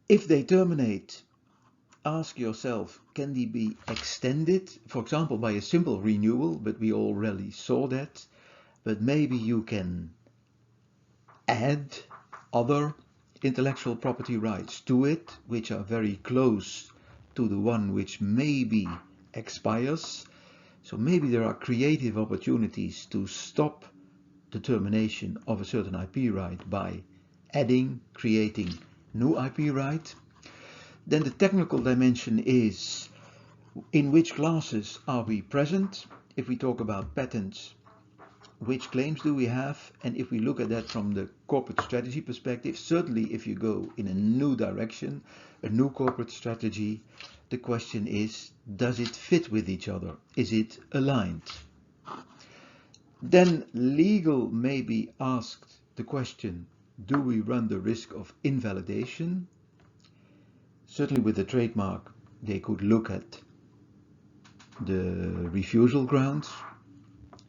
If they terminate, ask yourself, can they be extended? For example, by a simple renewal, but we already saw that. But maybe you can add other intellectual property rights to it, which are very close to the one which maybe expires. So maybe there are creative opportunities to stop the termination of a certain IP right by adding, creating new IP right. Then the technical dimension is, in which classes are we present? If we talk about patents, which claims do we have? And if we look at that from the corporate strategy perspective, certainly if you go in a new direction, a new corporate strategy, the question is, does it fit with each other? Is it aligned? Then legal may be asked the question, do we run the risk of invalidation? Certainly with the trademark, they could look at the refusal grounds,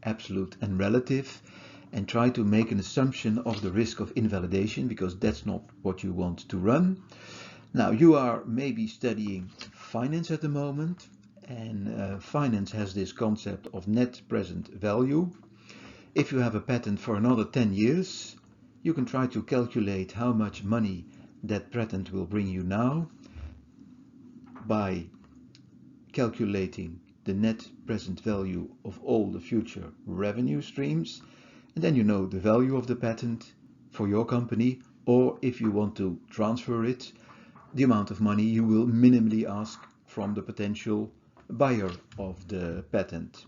absolute and relative, and try to make an assumption of the risk of invalidation, because that's not what you want to run. Now you are maybe studying finance at the moment, and finance has this concept of net present value. If you have a patent for another 10 years, you can try to calculate how much money that patent will bring you now by calculating the net present value of all the future revenue streams, and then you know the value of the patent for your company, or if you want to transfer it, the amount of money you will minimally ask from the potential buyer of the patent.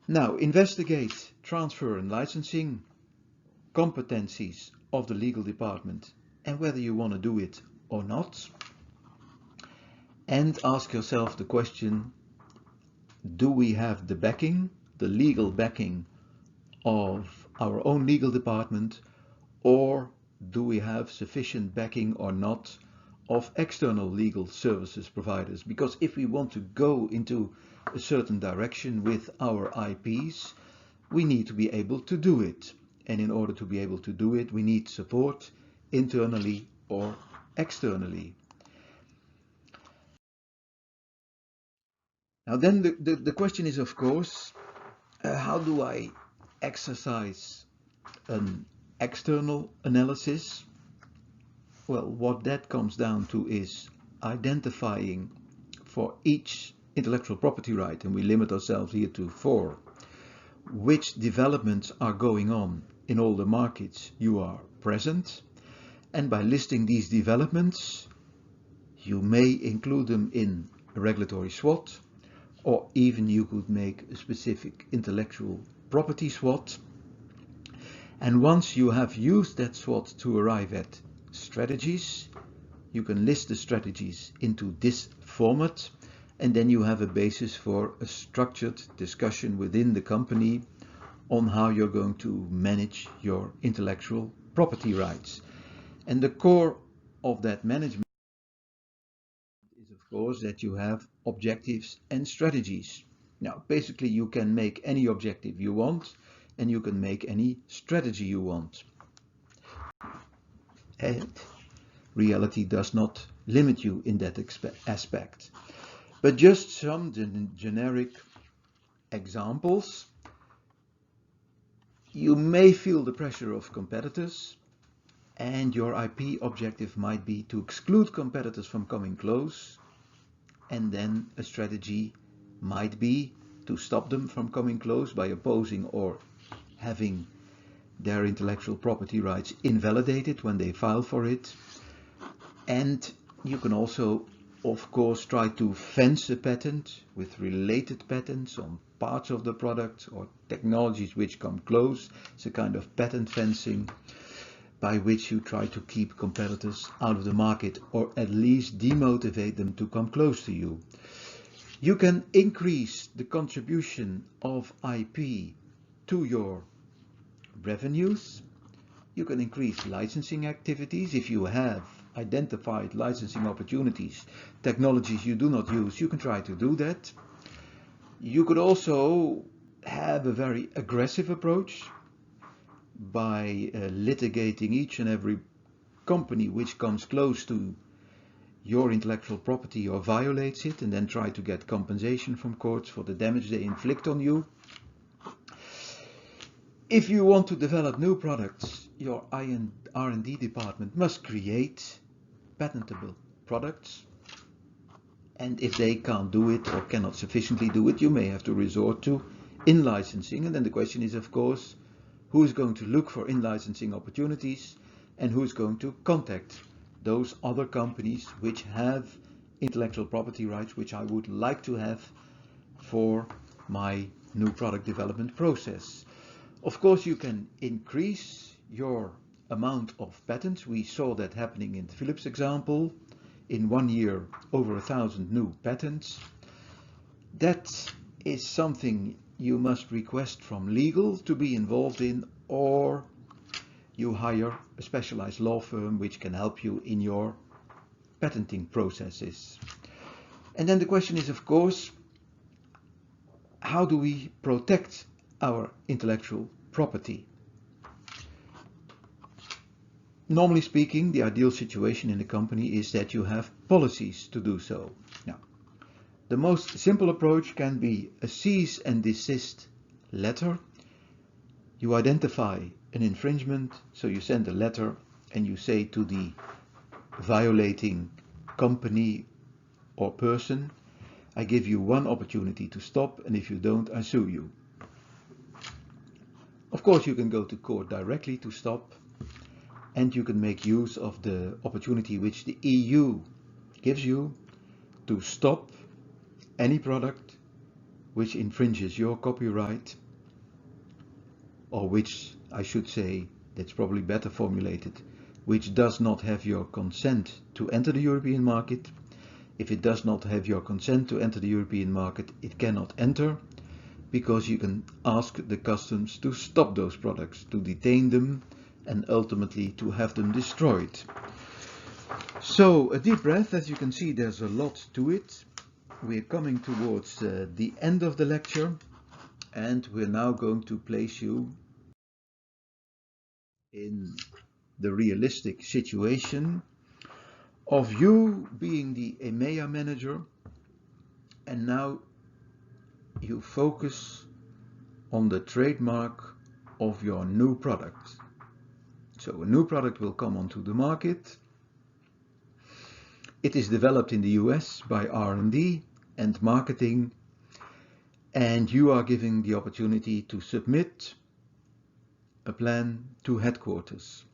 Now, investigate transfer and licensing competencies of the legal department and whether you want to do it or not. And ask yourself the question, do we have the backing, the legal backing of our own legal department, or do we have sufficient backing or not of external legal services providers? Because if we want to go into a certain direction with our IPs, we need to be able to do it. And in order to be able to do it, we need support internally or externally. Now then the question is, of course, how do I exercise an external analysis? Well, what that comes down to is identifying for each intellectual property right, and we limit ourselves here to 4, which developments are going on in all the markets you are present. And by listing these developments, you may include them in a regulatory SWOT, or even you could make a specific intellectual property SWOT. And once you have used that SWOT to arrive at strategies, you can list the strategies into this format, and then you have a basis for a structured discussion within the company on how you're going to manage your intellectual property rights. And the core of that management is, of course, that you have objectives and strategies. Now, basically, you can make any objective you want, and you can make any strategy you want. And reality does not limit you in that aspect. But just some generic examples. You may feel the pressure of competitors, and your IP objective might be to exclude competitors from coming close, and then a strategy might be to stop them from coming close by opposing or having their intellectual property rights invalidated when they file for it. And you can also, of course, try to fence a patent with related patents on parts of the product or technologies which come close. It's a kind of patent fencing by which you try to keep competitors out of the market, or at least demotivate them to come close to you. You can increase the contribution of IP to your revenues. You can increase licensing activities. If you have identified licensing opportunities, technologies you do not use, you can try to do that. You could also have a very aggressive approach by litigating each and every company which comes close to your intellectual property or violates it, and then try to get compensation from courts for the damage they inflict on you. If you want to develop new products, your R&D department must create patentable products, and if they can't do it or cannot sufficiently do it, you may have to resort to in-licensing. And then the question is, of course, who is going to look for in-licensing opportunities, and who is going to contact those other companies which have intellectual property rights which I would like to have for my new product development process. Of course, you can increase your amount of patents. We saw that happening in the Philips example. In 1 year, over 1,000 new patents. That is something you must request from legal to be involved in, or you hire a specialized law firm which can help you in your patenting processes. And then the question is, of course, how do we protect our intellectual property? Normally speaking, the ideal situation in a company is that you have policies to do so. Now, the most simple approach can be a cease and desist letter. You identify an infringement, so you send a letter and you say to the violating company or person, I give you one opportunity to stop, and if you don't, I sue you. Of course, you can go to court directly to stop, and you can make use of the opportunity which the EU gives you to stop any product which infringes your copyright, or which, I should say, that's probably better formulated, which does not have your consent to enter the European market. If it does not have your consent to enter the European market, it cannot enter, because you can ask the customs to stop those products, to detain them, and ultimately to have them destroyed. So a deep breath. As you can see, there's a lot to it. We're coming towards the end of the lecture, and we're now going to place you in the realistic situation of you being the EMEA manager, and now you focus on the trademark of your new product. So a new product will come onto the market. It is developed in the US by R&D and marketing, and you are given the opportunity to submit a plan to headquarters.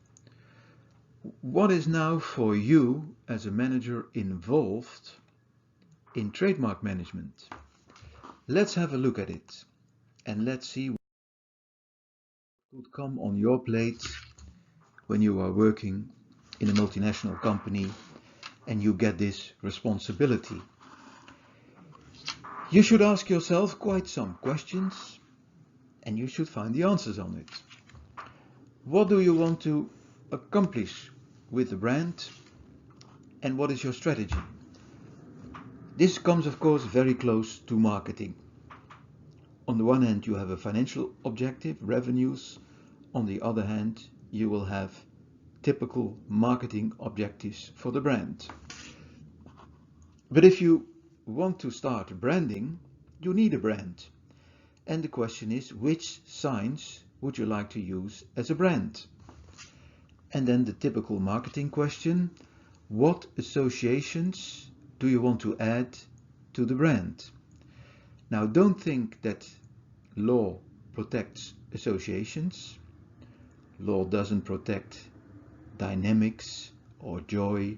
What is now for you as a manager involved in trademark management? Let's have a look at it and let's see what could come on your plate when you are working in a multinational company and you get this responsibility. You should ask yourself quite some questions and you should find the answers on it. What do you want to accomplish with the brand, and what is your strategy? This comes, of course, very close to marketing. On the one hand, you have a financial objective, revenues. On the other hand, you will have typical marketing objectives for the brand. But if you want to start branding, you need a brand. And the question is, which signs would you like to use as a brand? And then the typical marketing question, what associations do you want to add to the brand? Now, don't think that law protects associations. Law doesn't protect dynamics or joy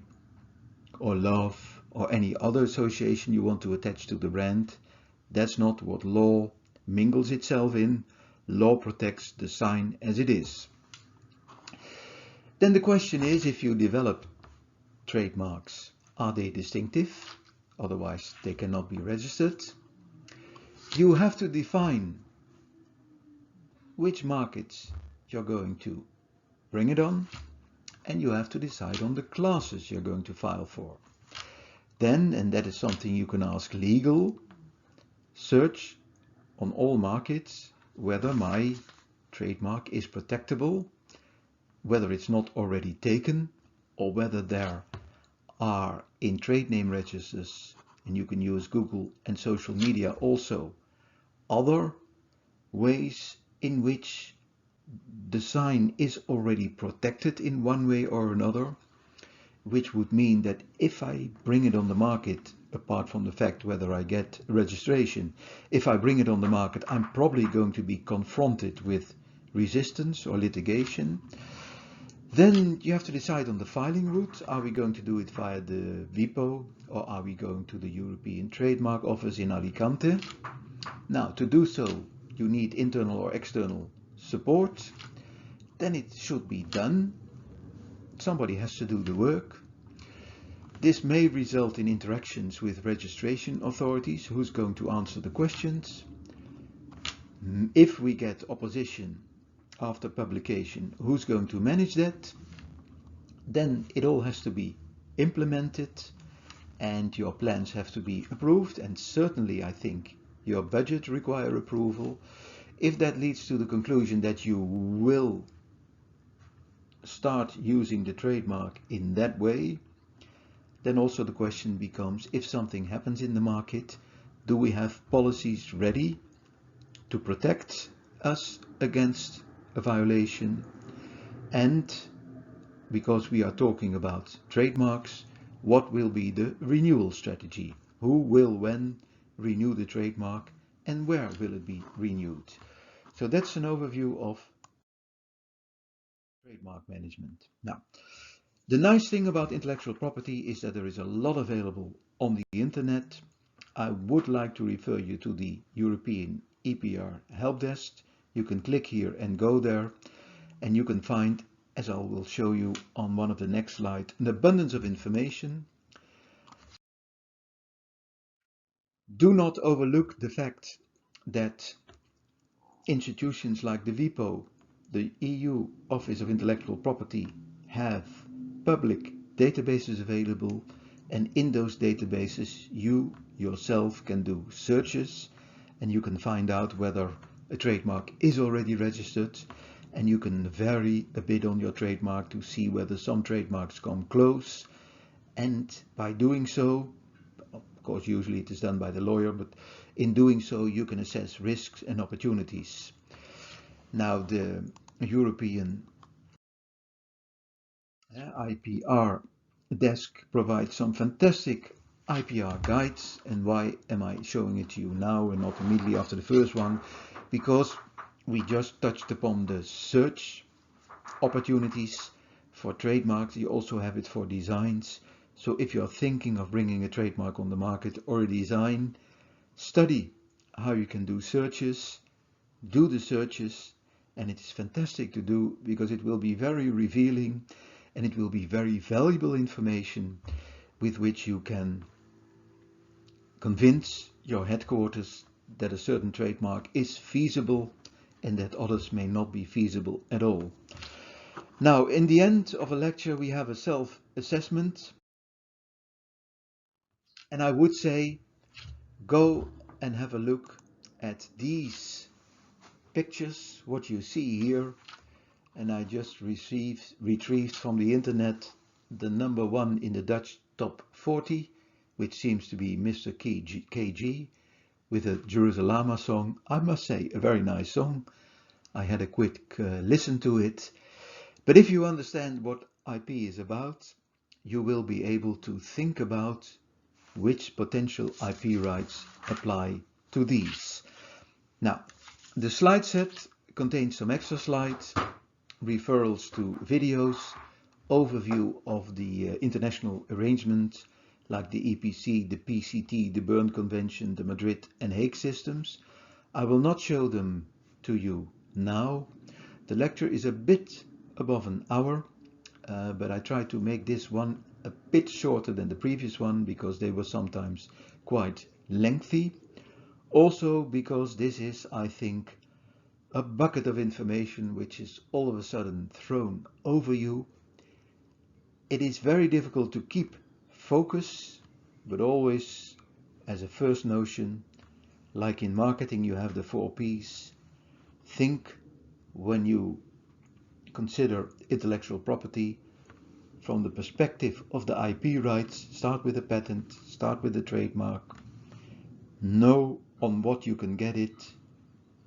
or love or any other association you want to attach to the brand. That's not what law mingles itself in. Law protects the sign as it is. Then the question is, if you develop trademarks, are they distinctive? Otherwise they cannot be registered. You have to define which markets you're going to bring it on, and you have to decide on the classes you're going to file for. Then, and that is something you can ask legal, search on all markets whether my trademark is protectable, whether it's not already taken, or whether there are in trade name registers, and you can use Google and social media also, other ways in which the sign is already protected in one way or another, which would mean that if I bring it on the market, apart from the fact whether I get registration, if I bring it on the market, I'm probably going to be confronted with resistance or litigation. Then you have to decide on the filing route. Are we going to do it via the WIPO, or are we going to the European Trademark Office in Alicante? Now, to do so, you need internal or external support. Then it should be done. Somebody has to do the work. This may result in interactions with registration authorities. Who's going to answer the questions? If we get opposition after publication, who's going to manage that? Then it all has to be implemented and your plans have to be approved, and certainly I think your budget require approval. If that leads to the conclusion that you will start using the trademark in that way, then also the question becomes, if something happens in the market, do we have policies ready to protect us against a violation? And because we are talking about trademarks, what will be the renewal strategy? Who will when renew the trademark, and where will it be renewed? So that's an overview of trademark management. Now, the nice thing about intellectual property is that there is a lot available on the internet. I would like to refer you to the European EPR help desk. You can click here and go there, and you can find, as I will show you on one of the next slides, an abundance of information. Do not overlook the fact that institutions like the WIPO, the EU Office of Intellectual Property have public databases available, and in those databases you yourself can do searches and you can find out whether a trademark is already registered, and you can vary a bit on your trademark to see whether some trademarks come close, and by doing so, of course usually it is done by the lawyer, but in doing so you can assess risks and opportunities. Now the European IPR desk provides some fantastic IPR guides. And why am I showing it to you now and not immediately after the first one? Because we just touched upon the search opportunities for trademarks. You also have it for designs. So if you're thinking of bringing a trademark on the market or a design, study how you can do searches, do the searches, and it is fantastic to do because it will be very revealing and it will be very valuable information with which you can convince your headquarters that a certain trademark is feasible and that others may not be feasible at all. Now, in the end of a lecture, we have a self-assessment, and I would say go and have a look at these pictures, what you see here. And I just retrieved from the internet the #1 in the Dutch top 40, which seems to be Mr. KG with a Jerusalema song. I must say, a very nice song. I had a quick listen to it. But if you understand what IP is about, you will be able to think about which potential IP rights apply to these. Now, the slide set contains some extra slides, referrals to videos, overview of the international arrangements like the EPC, the PCT, the Berne Convention, the Madrid and Hague systems. I will not show them to you now. The lecture is a bit above an hour, but I tried to make this one a bit shorter than the previous one because they were sometimes quite lengthy. Also because this is, I think, a bucket of information which is all of a sudden thrown over you. It is very difficult to keep focus, but always as a first notion, like in marketing you have the 4 Ps. Think when you consider intellectual property from the perspective of the IP rights. Start with a patent, start with a trademark, know on what you can get it,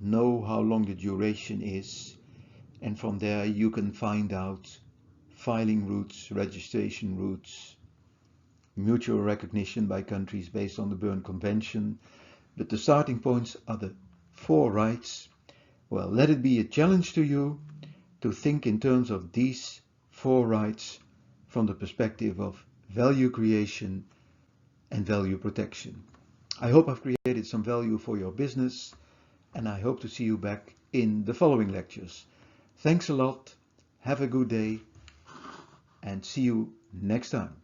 know how long the duration is, and from there you can find out filing routes, registration routes, mutual recognition by countries based on the Berne Convention. But the starting points are the 4 rights. Well, let it be a challenge to you to think in terms of these 4 rights from the perspective of value creation and value protection. I hope I've created some value for your business, and I hope to see you back in the following lectures. Thanks a lot, have a good day, and see you next time.